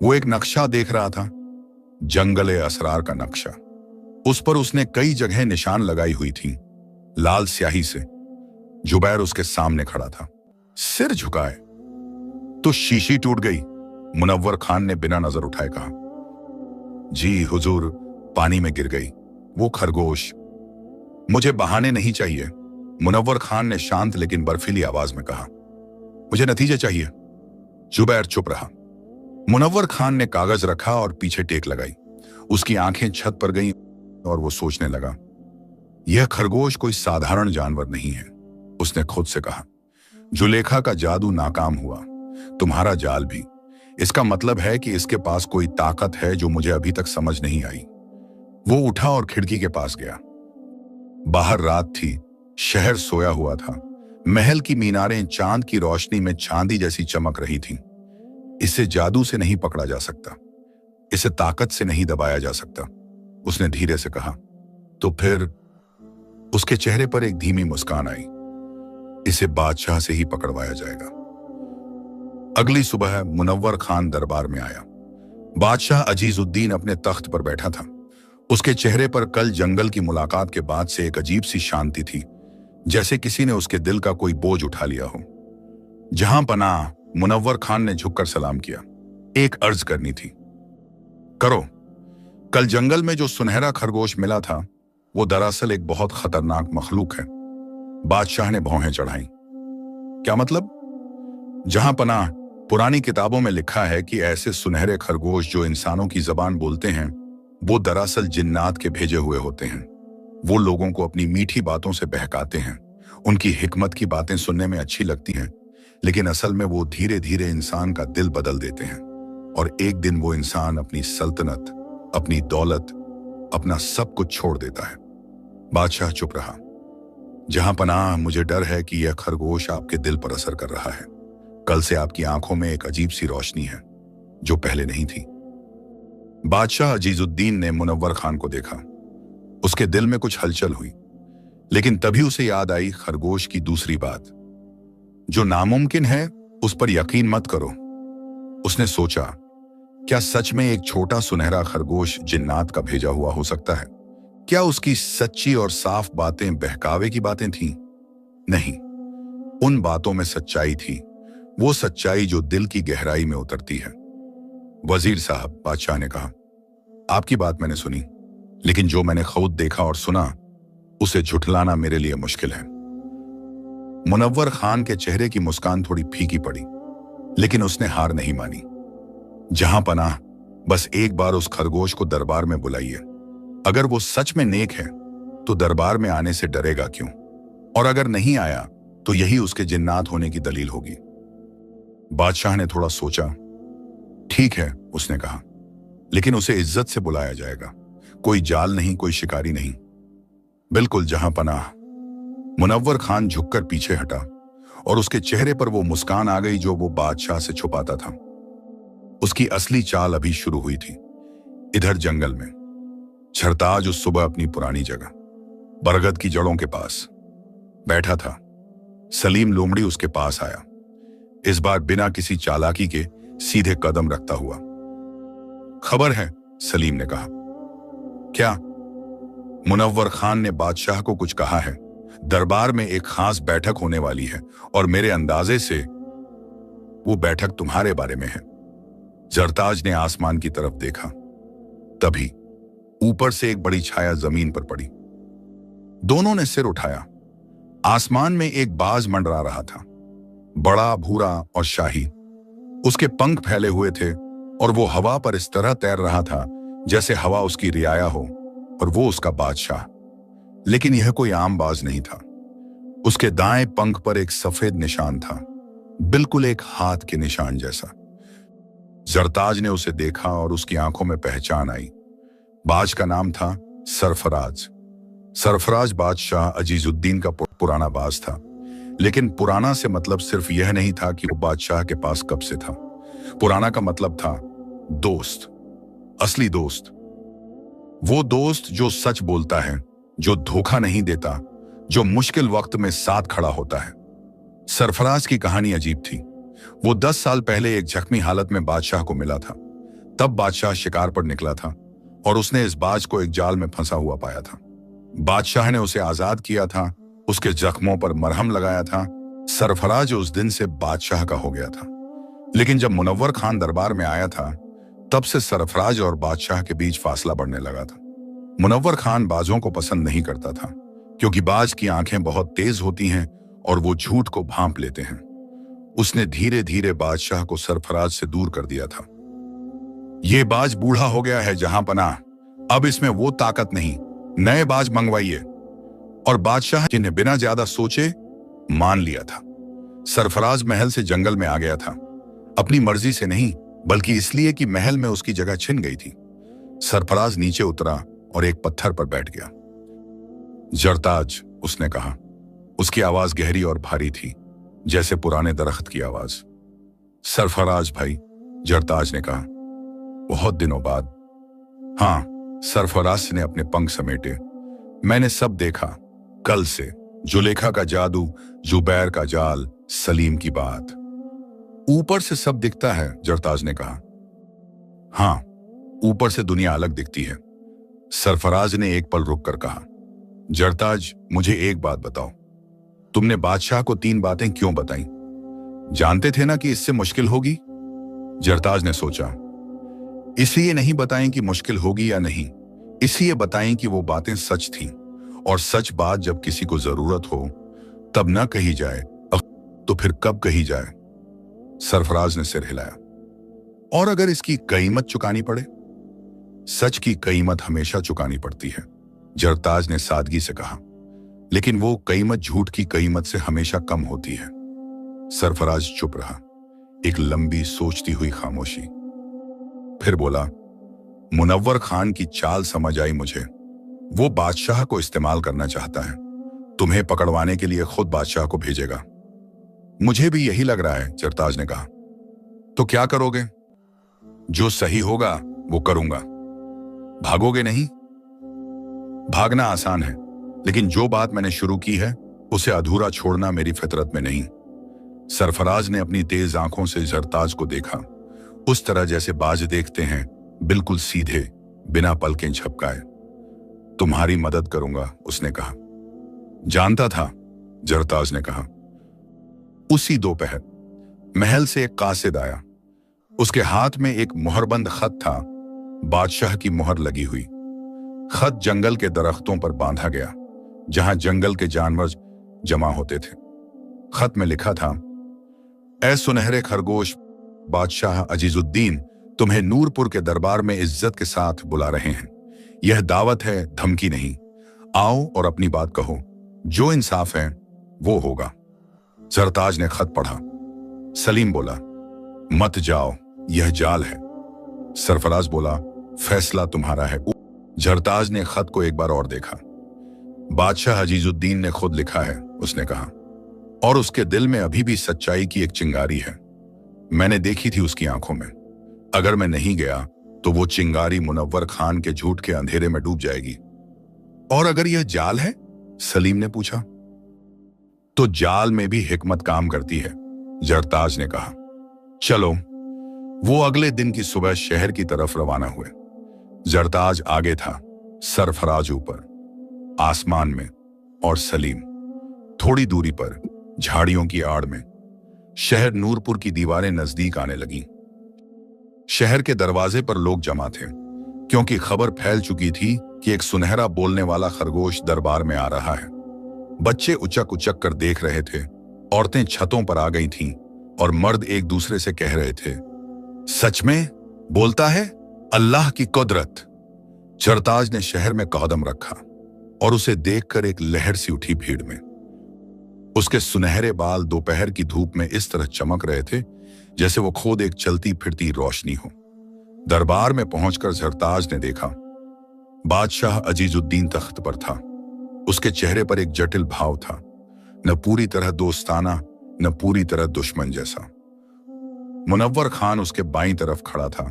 वो एक नक्शा देख रहा था, जंगल असरार का नक्शा। उस पर उसने कई जगह निशान लगाई हुई थी, लाल स्याही से। जुबैर उसके सामने खड़ा था, सिर झुकाए। तो शीशी टूट गई? मुनव्वर खान ने बिना नजर उठाए कहा। जी हुजूर, पानी में गिर गई। वो खरगोश। मुझे बहाने नहीं चाहिए, मुनव्वर खान ने शांत लेकिन बर्फीली आवाज में कहा। मुझे नतीजे चाहिए। जुबैर चुप रहा। मुनव्वर खान ने कागज रखा और पीछे टेक लगाई। उसकी आंखें छत पर गईं और वो सोचने लगा, यह खरगोश कोई साधारण जानवर नहीं है। उसने खुद से कहा, जुलेखा का जादू नाकाम हुआ, तुम्हारा जाल भी। इसका मतलब है कि इसके पास कोई ताकत है जो मुझे अभी तक समझ नहीं आई। वो उठा और खिड़की के पास गया। बाहर रात थी, शहर सोया हुआ था। महल की मीनारें चांद की रोशनी में चांदी जैसी चमक रही थीं। इसे जादू से नहीं पकड़ा जा सकता, इसे ताकत से नहीं दबाया जा सकता, उसने धीरे से कहा। तो फिर? उसके चेहरे पर एक धीमी मुस्कान आई। इसे बादशाह से ही पकड़वाया जाएगा। अगली सुबह मुनव्वर खान दरबार में आया। बादशाह अजीजुद्दीन अपने तख्त पर बैठा था। उसके चेहरे पर कल जंगल की मुलाकात के बाद से एक अजीब सी शांति थी, जैसे किसी ने उसके दिल का कोई बोझ उठा लिया हो। जहां पनाह, मुनव्वर खान ने झुककर सलाम किया। एक अर्ज करनी थी। करो। कल जंगल में जो सुनहरा खरगोश मिला था, वो दरअसल एक बहुत खतरनाक मखलूक है। बादशाह ने भौहें चढ़ाई। क्या मतलब? जहां पनाह, पुरानी किताबों में लिखा है कि ऐसे सुनहरे खरगोश जो इंसानों की जबान बोलते हैं, वो दरअसल जिन्नात के भेजे हुए होते हैं। वो लोगों को अपनी मीठी बातों से बहकाते हैं। उनकी हिकमत की बातें सुनने में अच्छी लगती हैं, लेकिन असल में वो धीरे धीरे इंसान का दिल बदल देते हैं और एक दिन वो इंसान अपनी सल्तनत, अपनी दौलत, अपना सब कुछ छोड़ देता है। बादशाह चुप रहा। जहां पनाह, मुझे डर है कि यह खरगोश आपके दिल पर असर कर रहा है। कल से आपकी आंखों में एक अजीब सी रोशनी है जो पहले नहीं थी। बादशाह अजीजुद्दीन ने मुनव्वर खान को देखा। उसके दिल में कुछ हलचल हुई, लेकिन तभी उसे याद आई खरगोश की दूसरी बात, जो नामुमकिन है उस पर यकीन मत करो। उसने सोचा, क्या सच में एक छोटा सुनहरा खरगोश जिन्नात का भेजा हुआ हो सकता है? क्या उसकी सच्ची और साफ बातें बहकावे की बातें थीं? नहीं, उन बातों में सच्चाई थी, वो सच्चाई जो दिल की गहराई में उतरती है। वजीर साहब, बादशाह ने कहा, आपकी बात मैंने सुनी, लेकिन जो मैंने खुद देखा और सुना, उसे झुठलाना मेरे लिए मुश्किल है। मुनव्वर खान के चेहरे की मुस्कान थोड़ी फीकी पड़ी, लेकिन उसने हार नहीं मानी। जहां पनाह, बस एक बार उस खरगोश को दरबार में बुलाइए। अगर वो सच में नेक है तो दरबार में आने से डरेगा क्यों? और अगर नहीं आया तो यही उसके जिन्नात होने की दलील होगी। बादशाह ने थोड़ा सोचा। ठीक है, उसने कहा, लेकिन उसे इज्जत से बुलाया जाएगा, कोई जाल नहीं, कोई शिकारी नहीं। बिल्कुल जहां पनाह। मुनव्वर खान झुककर पीछे हटा और उसके चेहरे पर वो मुस्कान आ गई जो वो बादशाह से छुपाता था। उसकी असली चाल अभी शुरू हुई थी। इधर जंगल में छरताज उस सुबह अपनी पुरानी जगह बरगद की जड़ों के पास बैठा था। सलीम लोमड़ी उसके पास आया, इस बार बिना किसी चालाकी के सीधे कदम रखता हुआ। खबर है, सलीम ने कहा। क्या? मुनव्वर खान ने बादशाह को कुछ कहा है। दरबार में एक खास बैठक होने वाली है और मेरे अंदाजे से वो बैठक तुम्हारे बारे में है। जरताज ने आसमान की तरफ देखा। तभी ऊपर से एक बड़ी छाया जमीन पर पड़ी। दोनों ने सिर उठाया। आसमान में एक बाज मंडरा रहा था, बड़ा, भूरा और शाही। उसके पंख फैले हुए थे और वो हवा पर इस तरह तैर रहा था जैसे हवा उसकी रियाया हो और वो उसका बादशाह। लेकिन यह कोई आम बाज नहीं था। उसके दाएं पंख पर एक सफेद निशान था, बिल्कुल एक हाथ के निशान जैसा। जरताज ने उसे देखा और उसकी आंखों में पहचान आई। बाज का नाम था सरफराज। सरफराज बादशाह अजीजुद्दीन का पुराना बाज था। लेकिन पुराना से मतलब सिर्फ यह नहीं था कि वो बादशाह के पास कब से था। पुराना का मतलब था दोस्त, असली दोस्त। वो दोस्त जो सच बोलता है, जो धोखा नहीं देता, जो मुश्किल वक्त में साथ खड़ा होता है। सरफराज की कहानी अजीब थी। वो 10 साल पहले एक जख्मी हालत में बादशाह को मिला था। तब बादशाह शिकार पर निकला था और उसने इस बाज को एक जाल में फंसा हुआ पाया था। बादशाह ने उसे आजाद किया था, उसके जख्मों पर मरहम लगाया था। सरफराज उस दिन से बादशाह का हो गया था। लेकिन जब मुनव्वर खान दरबार में आया था, तब से सरफराज और बादशाह के बीच फासला बढ़ने लगा था। मुनव्वर खान बाजों को पसंद नहीं करता था, क्योंकि बाज की आंखें बहुत तेज होती हैं और वो झूठ को भांप लेते हैं। उसने धीरे धीरे बादशाह को सरफराज से दूर कर दिया था। ये बाज बूढ़ा हो गया है जहां पनाह, अब इसमें वो ताकत नहीं, नए बाज मंगवाइए। और बादशाह ने बिना ज्यादा सोचे मान लिया था। सरफराज महल से जंगल में आ गया था, अपनी मर्जी से नहीं, बल्कि इसलिए कि महल में उसकी जगह छिन गई थी। सरफराज नीचे उतरा और एक पत्थर पर बैठ गया। जरताज, उसने कहा। उसकी आवाज गहरी और भारी थी, जैसे पुराने दरख्त की आवाज। सरफराज भाई, जरताज ने कहा, बहुत दिनों बाद। हाँ, सरफराज ने अपने पंख समेटे। मैंने सब देखा, कल से, जुलेखा का जादू, जुबैर का जाल, सलीम की बात। ऊपर से सब दिखता है, जरताज ने कहा। हाँ, ऊपर से दुनिया अलग दिखती है। सरफराज ने एक पल रुक कर कहा, जरताज, मुझे एक बात बताओ, तुमने बादशाह को 3 बातें क्यों बताई? जानते थे ना कि इससे मुश्किल होगी? जरताज ने सोचा, इसलिए नहीं बताएं कि मुश्किल होगी या नहीं, इसलिए बताएं कि वो बातें सच थीं। और सच बात जब किसी को जरूरत हो तब न कही जाए तो फिर कब कही जाए? सरफराज ने सिर हिलाया। और अगर इसकी कीमत चुकानी पड़े? सच की कीमत हमेशा चुकानी पड़ती है, जरताज ने सादगी से कहा। लेकिन वो कीमत झूठ की कीमत से हमेशा कम होती है। सरफराज चुप रहा। एक लंबी सोचती हुई खामोशी। फिर बोला, मुनव्वर खान की चाल समझ आई मुझे। वो बादशाह को इस्तेमाल करना चाहता है, तुम्हें पकड़वाने के लिए खुद बादशाह को भेजेगा। मुझे भी यही लग रहा है, जरताज ने कहा। तो क्या करोगे? जो सही होगा वो करूंगा। भागोगे नहीं? भागना आसान है, लेकिन जो बात मैंने शुरू की है उसे अधूरा छोड़ना मेरी फितरत में नहीं। सरफराज ने अपनी तेज आंखों से जरताज को देखा, उस तरह जैसे बाज देखते हैं, बिल्कुल सीधे, बिना पलकें झपकाए। तुम्हारी मदद करूंगा, उसने कहा। जानता था, जरताज ने कहा। उसी दोपहर महल से एक कासिद आया। उसके हाथ में एक मुहरबंद खत था, बादशाह की मुहर लगी हुई। खत जंगल के दरख्तों पर बांधा गया, जहां जंगल के जानवर जमा होते थे। खत में लिखा था, ऐ सुनहरे खरगोश, बादशाह अजीजुद्दीन तुम्हें नूरपुर के दरबार में इज्जत के साथ बुला रहे हैं। यह दावत है, धमकी नहीं। आओ और अपनी बात कहो, जो इंसाफ है वो होगा। जरताज ने खत पढ़ा। सलीम बोला, मत जाओ, यह जाल है। सरफराज बोला, फैसला तुम्हारा है। जरताज ने खत को एक बार और देखा। बादशाह अजीजुद्दीन ने खुद लिखा है, उसने कहा, और उसके दिल में अभी भी सच्चाई की एक चिंगारी है। मैंने देखी थी उसकी आंखों में। अगर मैं नहीं गया तो वो चिंगारी मुनव्वर खान के झूठ के अंधेरे में डूब जाएगी। और अगर यह जाल है? सलीम ने पूछा। तो जाल में भी हिकमत काम करती है, जरताज ने कहा। चलो। वो अगले दिन की सुबह शहर की तरफ रवाना हुए। जरताज आगे था, सरफराज ऊपर। आसमान में और सलीम। थोड़ी दूरी पर झाड़ियों की आड़ में शहर नूरपुर की दीवारें नजदीक आने लगीं। शहर के दरवाजे पर लोग जमा थे, क्योंकि खबर फैल चुकी थी कि एक सुनहरा बोलने वाला खरगोश दरबार में आ रहा है। बच्चे उचक उचक कर देख रहे थे, औरतें छतों पर आ गई थीं और मर्द एक दूसरे से कह रहे थे, सच में बोलता है, अल्लाह की कुदरत। जरताज ने शहर में कदम रखा और उसे देखकर एक लहर सी उठी भीड़ में। उसके सुनहरे बाल दोपहर की धूप में इस तरह चमक रहे थे जैसे वो खुद एक चलती फिरती रोशनी हो। दरबार में पहुंचकर जरताज ने देखा, बादशाह अजीजुद्दीन तख्त पर था। उसके चेहरे पर एक जटिल भाव था, न पूरी तरह दोस्ताना न पूरी तरह दुश्मन जैसा। मुनव्वर खान उसके बाईं तरफ खड़ा था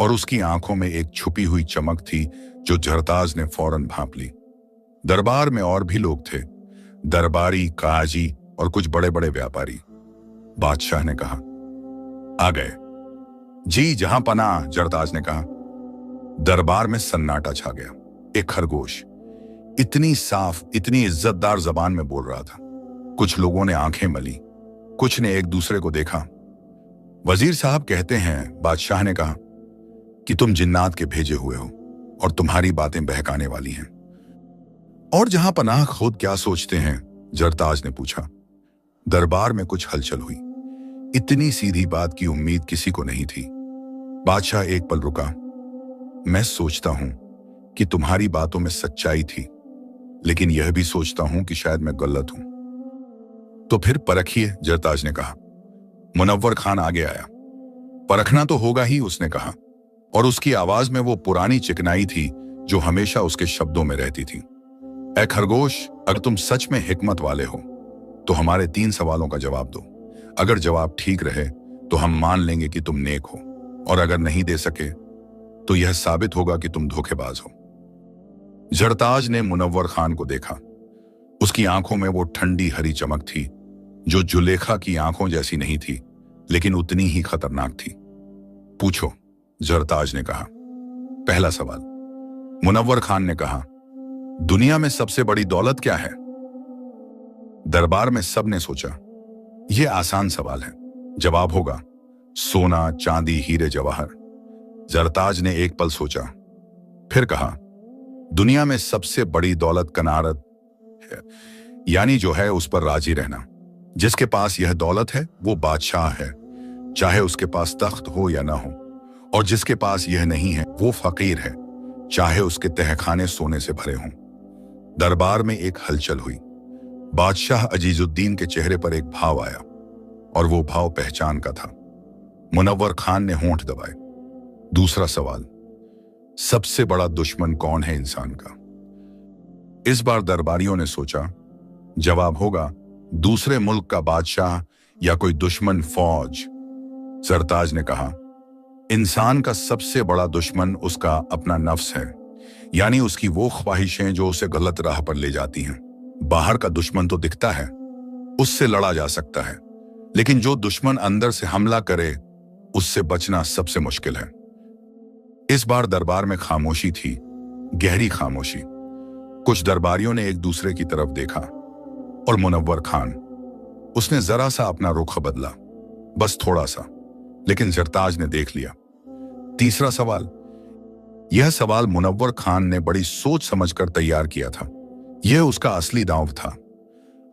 और उसकी आंखों में एक छुपी हुई चमक थी जो जरताज ने फौरन भांप ली। दरबार में और भी लोग थे, दरबारी, काजी और कुछ बड़े बड़े व्यापारी। बादशाह ने कहा, आ गए जी जहां पनाह। जरताज ने कहा। दरबार में सन्नाटा छा गया। एक खरगोश इतनी साफ, इतनी इज्जतदार जबान में बोल रहा था। कुछ लोगों ने आंखें मली, कुछ ने एक दूसरे को देखा। वजीर साहब कहते हैं, बादशाह ने कहा, कि तुम जिन्नात के भेजे हुए हो और तुम्हारी बातें बहकाने वाली हैं। और जहां पनाह खुद क्या सोचते हैं? जरताज ने पूछा। दरबार में कुछ हलचल हुई। इतनी सीधी बात की उम्मीद किसी को नहीं थी। बादशाह एक पल रुका। मैं सोचता हूं कि तुम्हारी बातों में सच्चाई थी, लेकिन यह भी सोचता हूं कि शायद मैं गलत हूं। तो फिर परखिए, जरताज ने कहा। मुनव्वर खान आगे आया। परखना तो होगा ही, उसने कहा, और उसकी आवाज में वो पुरानी चिकनाई थी जो हमेशा उसके शब्दों में रहती थी। ऐ खरगोश, अगर तुम सच में हिकमत वाले हो तो हमारे 3 सवालों का जवाब दो। अगर जवाब ठीक रहे तो हम मान लेंगे कि तुम नेक हो, और अगर नहीं दे सके तो यह साबित होगा कि तुम धोखेबाज हो। जरताज ने मुनव्वर खान को देखा। उसकी आंखों में वो ठंडी हरी चमक थी जो जुलेखा की आंखों जैसी नहीं थी, लेकिन उतनी ही खतरनाक थी। पूछो, जरताज ने कहा। पहला सवाल। मुनव्वर खान ने कहा, दुनिया में सबसे बड़ी दौलत क्या है? दरबार में सबने सोचा, यह आसान सवाल है, जवाब होगा सोना, चांदी, हीरे जवाहर। जरताज ने एक पल सोचा, फिर कहा, दुनिया में सबसे बड़ी दौलत कनारत है, यानी जो है उस पर राजी रहना। जिसके पास यह दौलत है वो बादशाह है, चाहे उसके पास तख्त हो या ना हो। और जिसके पास यह नहीं है वो फकीर है, चाहे उसके तहखाने सोने से भरे हों। दरबार में एक हलचल हुई। बादशाह अजीजुद्दीन के चेहरे पर एक भाव आया, और वो भाव पहचान का था। मुनव्वर खान ने होंठ दबाए। दूसरा सवाल, सबसे बड़ा दुश्मन कौन है इंसान का? इस बार दरबारियों ने सोचा, जवाब होगा दूसरे मुल्क का बादशाह या कोई दुश्मन फौज। जरताज ने कहा, इंसान का सबसे बड़ा दुश्मन उसका अपना नफ्स है, यानी उसकी वो ख्वाहिशें जो उसे गलत राह पर ले जाती हैं। बाहर का दुश्मन तो दिखता है, उससे लड़ा जा सकता है, लेकिन जो दुश्मन अंदर से हमला करे उससे बचना सबसे मुश्किल है। इस बार दरबार में खामोशी थी, गहरी खामोशी। कुछ दरबारियों ने एक दूसरे की तरफ देखा, और मुनव्वर खान, उसने जरा सा अपना रुख बदला, बस थोड़ा सा, लेकिन जरताज ने देख लिया। तीसरा सवाल। यह सवाल मुनव्वर खान ने बड़ी सोच समझकर तैयार किया था। यह उसका असली दांव था।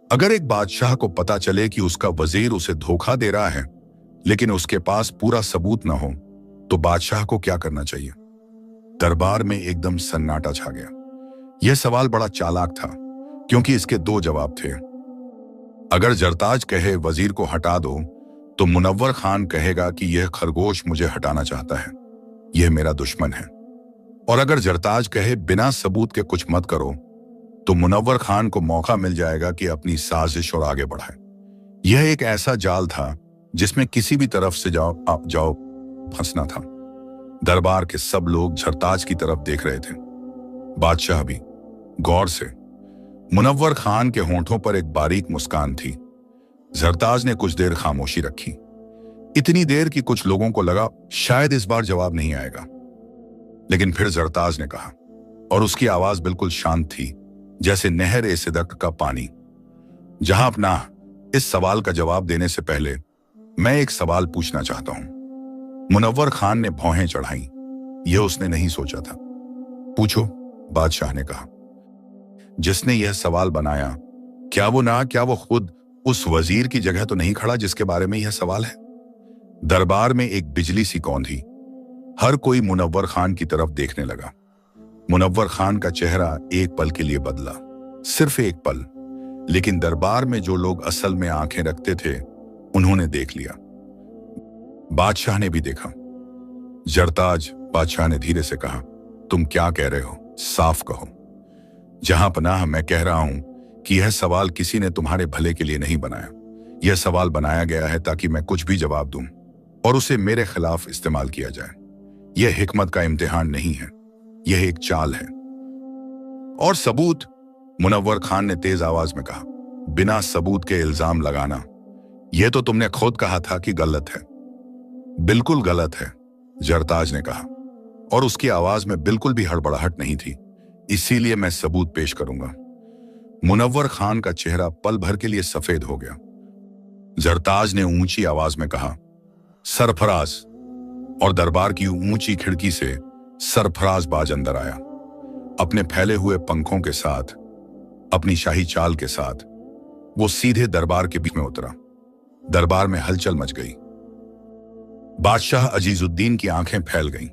अगर एक बादशाह को पता चले कि उसका वजीर उसे धोखा दे रहा है, लेकिन उसके पास पूरा सबूत न हो, तो बादशाह को क्या करना चाहिए? दरबार में एकदम सन्नाटा छा गया। यह सवाल बड़ा चालाक था, क्योंकि इसके 2 जवाब थे। अगर जरताज कहे वजीर को हटा दो, तो मुनव्वर खान कहेगा कि यह खरगोश मुझे हटाना चाहता है, यह मेरा दुश्मन है। और अगर जरताज कहे बिना सबूत के कुछ मत करो, तो मुनव्वर खान को मौका मिल जाएगा कि अपनी साजिश और आगे बढ़ाए। यह एक ऐसा जाल था जिसमें किसी भी तरफ से जाओ फंसना था। दरबार के सब लोग जरताज की तरफ देख रहे थे, बादशाह भी गौर से। मुनव्वर खान के होंठों पर एक बारीक मुस्कान थी। जरताज ने कुछ देर खामोशी रखी, इतनी देर कि कुछ लोगों को लगा शायद इस बार जवाब नहीं आएगा। लेकिन फिर जरताज ने कहा, और उसकी आवाज बिल्कुल शांत थी, जैसे नहर ए सिदक का पानी। जहां अपना इस सवाल का जवाब देने से पहले मैं एक सवाल पूछना चाहता हूं। मुनव्वर खान ने भौहें चढ़ाई। यह उसने नहीं सोचा था। पूछो, बादशाह ने कहा। जिसने यह सवाल बनाया, क्या वो खुद उस वजीर की जगह तो नहीं खड़ा जिसके बारे में यह सवाल है? दरबार में एक बिजली सी कौंधी। हर कोई मुनव्वर खान की तरफ देखने लगा। मुनव्वर खान का चेहरा एक पल के लिए बदला, सिर्फ एक पल, लेकिन दरबार में जो लोग असल में आंखें रखते थे उन्होंने देख लिया। बादशाह ने भी देखा। जरताज, बादशाह ने धीरे से कहा, तुम क्या कह रहे हो? साफ कहो। जहां पनाह, मैं कह रहा हूं कि यह सवाल किसी ने तुम्हारे भले के लिए नहीं बनाया। यह सवाल बनाया गया है ताकि मैं कुछ भी जवाब दूं और उसे मेरे खिलाफ इस्तेमाल किया जाए। यह हिकमत का इम्तिहान नहीं है, यह एक चाल है। और सबूत? मुनव्वर खान ने तेज आवाज में कहा। बिना सबूत के इल्जाम लगाना, यह तो तुमने खुद कहा था कि गलत है। बिल्कुल गलत है, जरताज ने कहा, और उसकी आवाज में बिल्कुल भी हड़बड़ाहट नहीं थी। इसीलिए मैं सबूत पेश करूंगा। मुनव्वर खान का चेहरा पल भर के लिए सफेद हो गया। जरताज ने ऊंची आवाज में कहा, सरफराज। और दरबार की ऊंची खिड़की से सरफराज बाज अंदर आया। अपने फैले हुए पंखों के साथ, अपनी शाही चाल के साथ वो सीधे दरबार के बीच में उतरा। दरबार में हलचल मच गई। बादशाह अजीजुद्दीन की आंखें फैल गईं।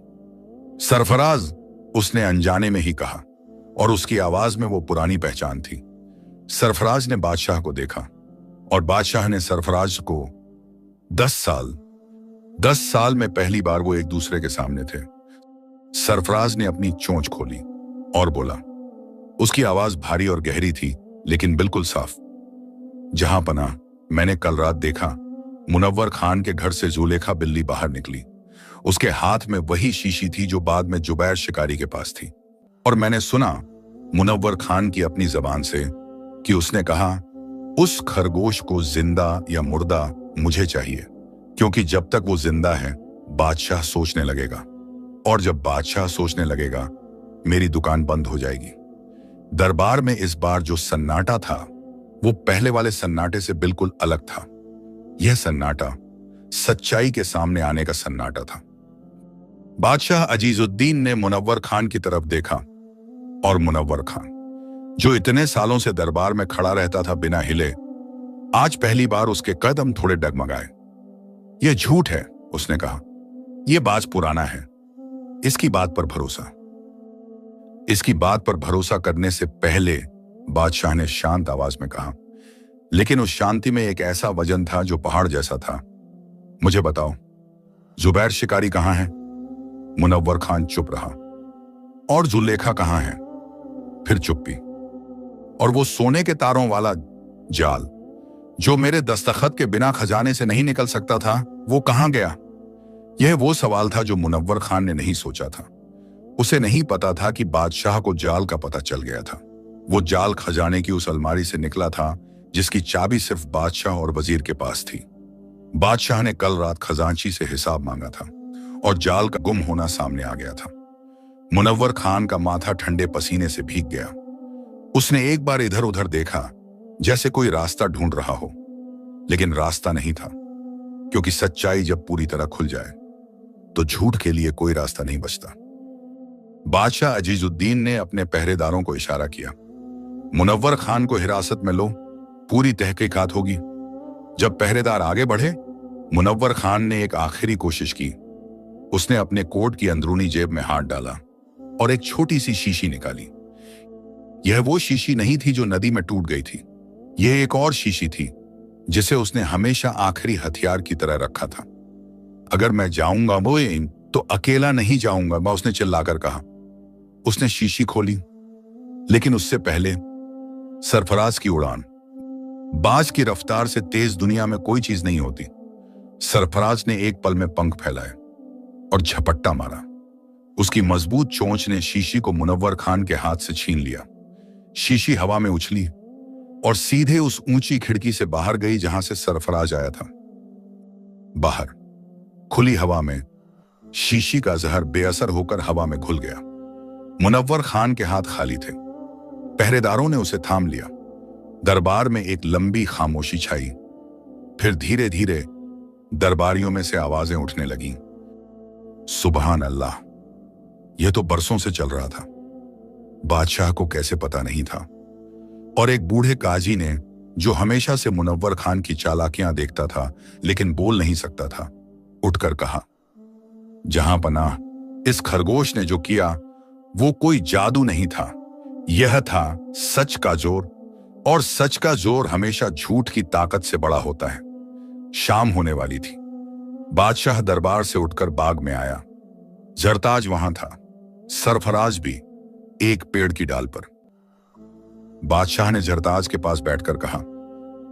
सरफराज, उसने अनजाने में ही कहा, और उसकी आवाज में वो पुरानी पहचान थी। सरफराज ने बादशाह को देखा और बादशाह ने सरफराज को 10 साल में पहली बार वो एक दूसरे के सामने थे। सरफराज ने अपनी चोंच खोली और बोला। उसकी आवाज भारी और गहरी थी, लेकिन बिल्कुल साफ। जहां पनाह, मैंने कल रात देखा, मुनव्वर खान के घर से जुलेखा बिल्ली बाहर निकली। उसके हाथ में वही शीशी थी जो बाद में जुबैर शिकारी के पास थी। और मैंने सुना मुनव्वर खान की अपनी जबान से कि उसने कहा, उस खरगोश को जिंदा या मुर्दा मुझे चाहिए, क्योंकि जब तक वो जिंदा है बादशाह सोचने लगेगा, और जब बादशाह सोचने लगेगा मेरी दुकान बंद हो जाएगी। दरबार में इस बार जो सन्नाटा था वो पहले वाले सन्नाटे से बिल्कुल अलग था। यह सन्नाटा सच्चाई के सामने आने का सन्नाटा था। बादशाह अजीजुद्दीन ने मुनव्वर खान की तरफ देखा, और मुनव्वर खान, जो इतने सालों से दरबार में खड़ा रहता था बिना हिले, आज पहली बार उसके कदम थोड़े डगमगाए। यह झूठ है, उसने कहा। यह बाज पुराना है। इसकी बात पर भरोसा करने से पहले, बादशाह ने शांत आवाज में कहा, लेकिन उस शांति में एक ऐसा वजन था जो पहाड़ जैसा था। मुझे बताओ, जुबैर शिकारी कहां है? मुनव्वर खान चुप रहा। और जुलेखा कहां है? फिर चुप्पी। और वो सोने के तारों वाला जाल जो मेरे दस्तखत के बिना खजाने से नहीं निकल सकता था, वो कहां गया? यह वो सवाल था जो मुनव्वर खान ने नहीं सोचा था। उसे नहीं पता था कि बादशाह को जाल का पता चल गया था। वो जाल खजाने की उस अलमारी से निकला था जिसकी चाबी सिर्फ बादशाह और वजीर के पास थी। बादशाह ने कल रात खजांची से हिसाब मांगा था और जाल का गुम होना सामने आ गया था। मुनव्वर खान का माथा ठंडे पसीने से भीग गया। उसने एक बार इधर उधर देखा, जैसे कोई रास्ता ढूंढ रहा हो, लेकिन रास्ता नहीं था, क्योंकि सच्चाई जब पूरी तरह खुल जाए तो झूठ के लिए कोई रास्ता नहीं बचता। बादशाह अजीजुद्दीन ने अपने पहरेदारों को इशारा किया, मुनव्वर खान को हिरासत में लो, पूरी तहकीकात होगी। जब पहरेदार आगे बढ़े, मुनव्वर खान ने एक आखिरी कोशिश की। उसने अपने कोट की अंदरूनी जेब में हाथ डाला और एक छोटी सी शीशी निकाली। यह वो शीशी नहीं थी जो नदी में टूट गई थी। यह एक और शीशी थी जिसे उसने हमेशा आखिरी हथियार की तरह रखा था। अगर मैं जाऊंगा मोइन तो अकेला नहीं जाऊंगा, उसने चिल्लाकर कहा। उसने शीशी खोली, लेकिन उससे पहले सरफराज की उड़ान। बाज की रफ्तार से तेज दुनिया में कोई चीज नहीं होती। सरफराज ने एक पल में पंख फैलाए और झपट्टा मारा। उसकी मजबूत चोंच ने शीशी को मुनव्वर खान के हाथ से छीन लिया। शीशी हवा में उछली और सीधे उस ऊंची खिड़की से बाहर गई जहां से सरफराज आया था। बाहर खुली हवा में शीशी का जहर बेअसर होकर हवा में घुल गया। मुनव्वर खान के हाथ खाली थे। पहरेदारों ने उसे थाम लिया। दरबार में एक लंबी खामोशी छाई। फिर धीरे धीरे दरबारियों में से आवाजें उठने लगीं। सुबहान अल्लाह, यह तो बरसों से चल रहा था, बादशाह को कैसे पता नहीं था। और एक बूढ़े काजी ने, जो हमेशा से मुनव्वर खान की चालाकियां देखता था लेकिन बोल नहीं सकता था, उठकर कहा, जहां पनाह, इस खरगोश ने जो किया वो कोई जादू नहीं था, यह था सच का जोर, और सच का जोर हमेशा झूठ की ताकत से बड़ा होता है। शाम होने वाली थी। बादशाह दरबार से उठकर बाग में आया। जरताज वहां था, सरफराज भी एक पेड़ की डाल पर। बादशाह ने जरताज के पास बैठकर कहा,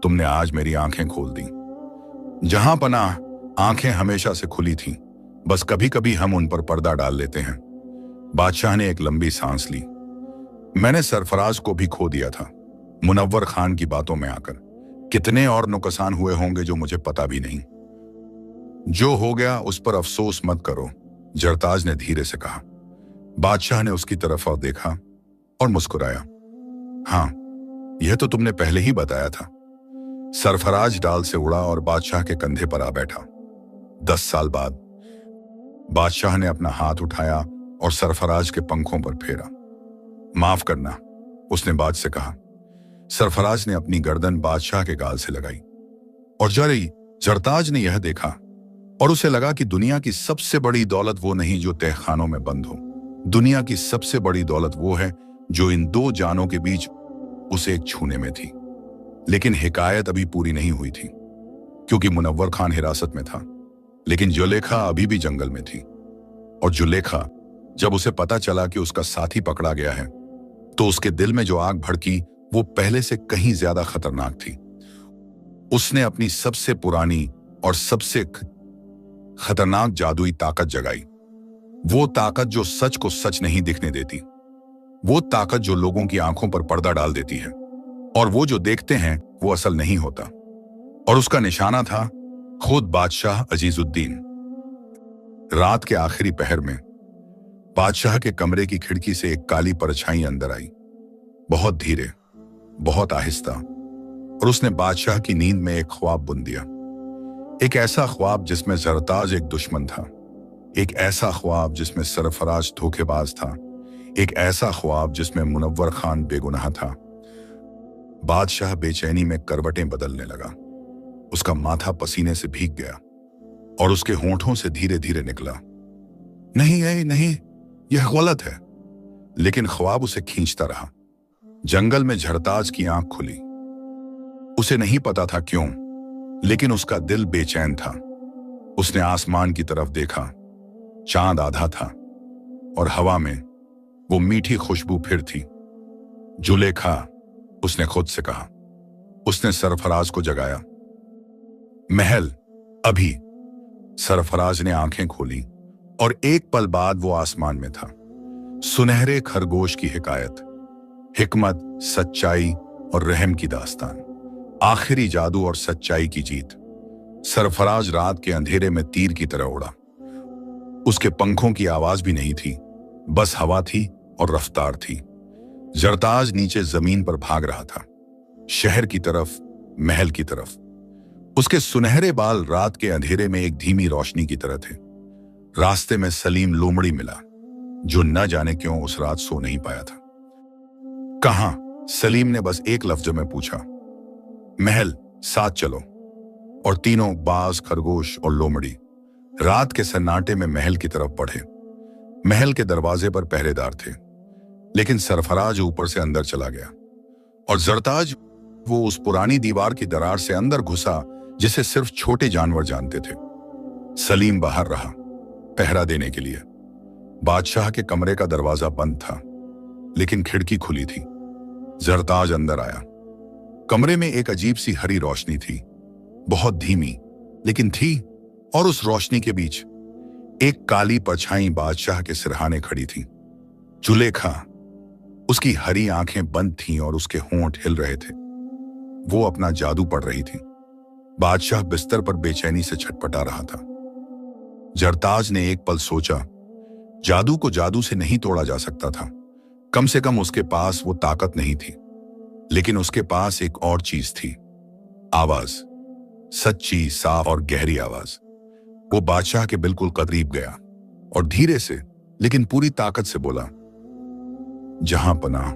तुमने आज मेरी आंखें खोल दी। जहां पनाह, आंखें हमेशा से खुली थीं, बस कभी कभी हम उन पर पर्दा डाल लेते हैं। बादशाह ने एक लंबी सांस ली। मैंने सरफराज को भी खो दिया था, मुनव्वर खान की बातों में आकर। कितने और नुकसान हुए होंगे जो मुझे पता भी नहीं। जो हो गया उस पर अफसोस मत करो, जरताज ने धीरे से कहा। बादशाह ने उसकी तरफ और देखा और मुस्कुराया। हाँ, यह तो तुमने पहले ही बताया था। सरफराज डाल से उड़ा और बादशाह के कंधे पर आ बैठा। 10 साल बाद बादशाह ने अपना हाथ उठाया और सरफराज के पंखों पर फेरा। माफ करना, उसने बाज से कहा। सरफराज ने अपनी गर्दन बादशाह के गाल से लगाई और जरताज ने यह देखा और उसे लगा कि दुनिया की सबसे बड़ी दौलत वो नहीं जो तहखानों में बंद हो। दुनिया की सबसे बड़ी दौलत वो है जो इन दो जानों के बीच उसे एक छूने में थी। लेकिन हिकायत अभी पूरी नहीं हुई थी, क्योंकि मुनव्वर खान हिरासत में था, लेकिन जुलेखा अभी भी जंगल में थी। और जुलेखा, जब उसे पता चला कि उसका साथी पकड़ा गया है, तो उसके दिल में जो आग भड़की वो पहले से कहीं ज्यादा खतरनाक थी। उसने अपनी सबसे पुरानी और सबसे खतरनाक जादुई ताकत जगाई। वो ताकत जो सच को सच नहीं दिखने देती, वो ताकत जो लोगों की आंखों पर पर्दा डाल देती है, और वो जो देखते हैं वो असल नहीं होता। और उसका निशाना था खुद बादशाह अजीजुद्दीन। रात के आखिरी पहर में बादशाह के कमरे की खिड़की से एक काली परछाई अंदर आई, बहुत धीरे, बहुत आहिस्ता, और उसने बादशाह की नींद में एक ख्वाब बुन दिया। एक ऐसा ख्वाब जिसमें जरताज एक दुश्मन था, एक ऐसा ख्वाब जिसमें सरफराज धोखेबाज था, एक ऐसा ख्वाब जिसमें मुनव्वर खान बेगुनाह था। बादशाह बेचैनी में करवटें बदलने लगा। उसका माथा पसीने से भीग गया और उसके होंठों से धीरे धीरे निकला, नहीं नहीं, यह गलत है। लेकिन ख्वाब उसे खींचता रहा। जंगल में जरताज की आंख खुली। उसे नहीं पता था क्यों, लेकिन उसका दिल बेचैन था। उसने आसमान की तरफ देखा। चांद आधा था और हवा में वो मीठी खुशबू फिर थी। जुलेखा, उसने खुद से कहा। उसने सरफराज को जगाया। महल, अभी। सरफराज ने आंखें खोली और एक पल बाद वो आसमान में था। सुनहरे खरगोश की हिकायत, हिकमत, सच्चाई और रहम की दास्तान, आखिरी जादू और सच्चाई की जीत। सरफराज रात के अंधेरे में तीर की तरह उड़ा। उसके पंखों की आवाज भी नहीं थी, बस हवा थी और रफ्तार थी। जरताज नीचे जमीन पर भाग रहा था, शहर की तरफ, महल की तरफ। उसके सुनहरे बाल रात के अंधेरे में एक धीमी रोशनी की तरह थे। रास्ते में सलीम लोमड़ी मिला, जो न जाने क्यों उस रात सो नहीं पाया था। कहां? सलीम ने बस एक लफ्ज में पूछा। महल, साथ चलो। और तीनों, बाज, खरगोश और लोमड़ी, रात के सन्नाटे में महल की तरफ बढ़े। महल के दरवाजे पर पहरेदार थे, लेकिन सरफराज ऊपर से अंदर चला गया और जरताज, वो उस पुरानी दीवार की दरार से अंदर घुसा जिसे सिर्फ छोटे जानवर जानते थे। सलीम बाहर रहा, पहरा देने के लिए। बादशाह के कमरे का दरवाजा बंद था, लेकिन खिड़की खुली थी। जरताज अंदर आया। कमरे में एक अजीब सी हरी रोशनी थी, बहुत धीमी, लेकिन थी। और उस रोशनी के बीच एक काली परछाई बादशाह के सिरहाने खड़ी थी। जुलेखा। उसकी हरी आंखें बंद थीं और उसके होंठ हिल रहे थे। वो अपना जादू पढ़ रही थी। बादशाह बिस्तर पर बेचैनी से छटपटा रहा था। जरताज ने एक पल सोचा, जादू को जादू से नहीं तोड़ा जा सकता था, कम से कम उसके पास वो ताकत नहीं थी, लेकिन उसके पास एक और चीज थी, आवाज। सच्ची, साफ और गहरी आवाज। वो बादशाह के बिल्कुल करीब गया और धीरे से लेकिन पूरी ताकत से बोला, जहां पनाह,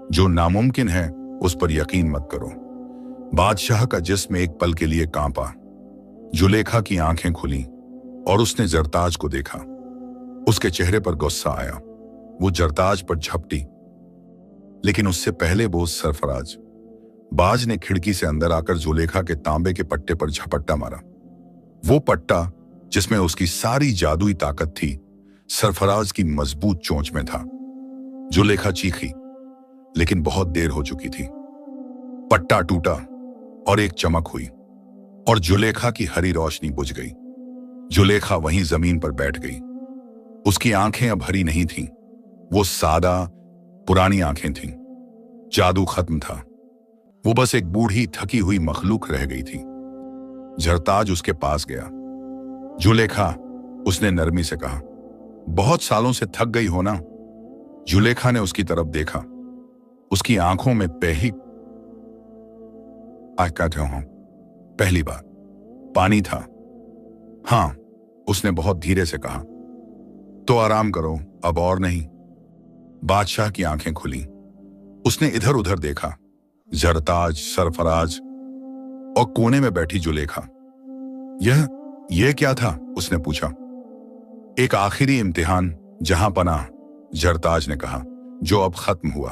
जो नामुमकिन है उस पर यकीन मत करो। बादशाह का जिस्म एक पल के लिए कांपा। जुलेखा की आंखें खुली और उसने जरताज को देखा। उसके चेहरे पर गुस्सा आया। वो जरताज पर झपटी, लेकिन उससे पहले वो सरफराज। बाज ने खिड़की से अंदर आकर जुलेखा के तांबे के पट्टे पर झपट्टा मारा। वो पट्टा जिसमें उसकी सारी जादुई ताकत थी, सरफराज की मजबूत चोंच में था। जुलेखा चीखी, लेकिन बहुत देर हो चुकी थी। पट्टा टूटा और एक चमक हुई और जुलेखा की हरी रोशनी बुझ गई। जुलेखा वहीं जमीन पर बैठ गई। उसकी आंखें अब हरी नहीं थीं, वो सादा पुरानी आंखें थीं। जादू खत्म था। वो बस एक बूढ़ी थकी हुई मखलूक रह गई थी। जरताज उसके पास गया। जुलेखा, उसने नरमी से कहा, बहुत सालों से थक गई हो ना? जुलेखा ने उसकी तरफ देखा। उसकी आंखों में पहली बार पानी था। हां, उसने बहुत धीरे से कहा। तो आराम करो, अब और नहीं। बादशाह की आंखें खुली। उसने इधर उधर देखा। जरताज, सरफराज और कोने में बैठी जुलेखा। यह क्या था? उसने पूछा। एक आखिरी इम्तिहान, जहां पनाह, जरताज ने कहा, जो अब खत्म हुआ।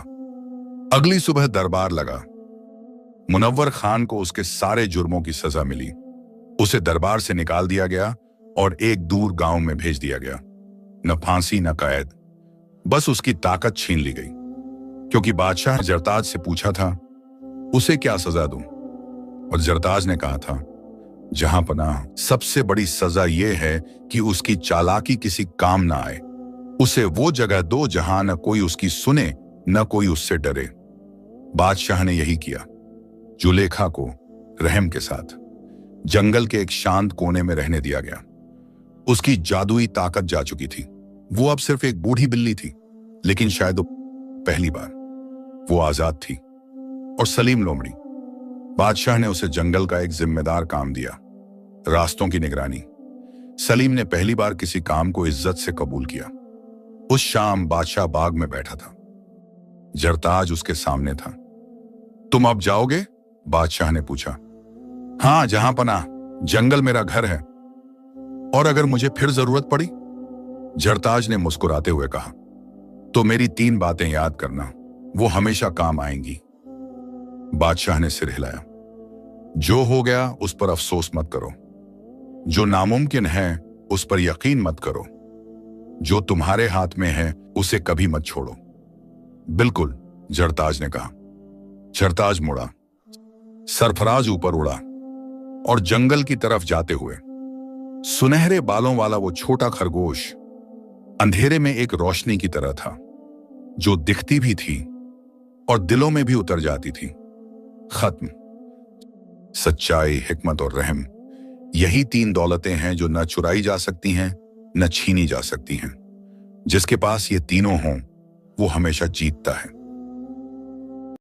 अगली सुबह दरबार लगा। मुनव्वर खान को उसके सारे जुर्मों की सजा मिली। उसे दरबार से निकाल दिया गया और एक दूर गांव में भेज दिया गया। न फांसी न कैद, बस उसकी ताकत छीन ली गई। क्योंकि बादशाह ने जरताज से पूछा था, उसे क्या सजा दूं? और जरताज ने कहा था, जहां पनाह, सबसे बड़ी सजा यह है कि उसकी चालाकी किसी काम ना आए। उसे वो जगह दो जहां न कोई उसकी सुने न कोई उससे डरे। बादशाह ने यही किया। जुलेखा को रहम के साथ जंगल के एक शांत कोने में रहने दिया गया। उसकी जादुई ताकत जा चुकी थी। वो अब सिर्फ एक बूढ़ी बिल्ली थी, लेकिन शायद पहली बार वो आजाद थी। और सलीम लोमड़ी, बादशाह ने उसे जंगल का एक जिम्मेदार काम दिया, रास्तों की निगरानी। सलीम ने पहली बार किसी काम को इज्जत से कबूल किया। उस शाम बादशाह बाग में बैठा था। जरताज उसके सामने था। तुम अब जाओगे? बादशाह ने पूछा। हां, जहां पनाह, जंगल मेरा घर है, और अगर मुझे फिर जरूरत पड़ी? जरताज ने मुस्कुराते हुए कहा, तो मेरी 3 बातें याद करना, वो हमेशा काम आएंगी। बादशाह ने सिर हिलाया। जो हो गया उस पर अफसोस मत करो। जो नामुमकिन है उस पर यकीन मत करो। जो तुम्हारे हाथ में है उसे कभी मत छोड़ो। बिल्कुल, जरताज ने कहा। जरताज मुड़ा। सरफराज ऊपर उड़ा और जंगल की तरफ जाते हुए सुनहरे बालों वाला वो छोटा खरगोश अंधेरे में एक रोशनी की तरह था, जो दिखती भी थी और दिलों में भी उतर जाती थी। खत्म। सच्चाई, हिकमत और रहम, यही 3 दौलतें हैं जो न चुराई जा सकती हैं न छीनी जा सकती हैं। जिसके पास ये तीनों हों वो हमेशा जीतता है।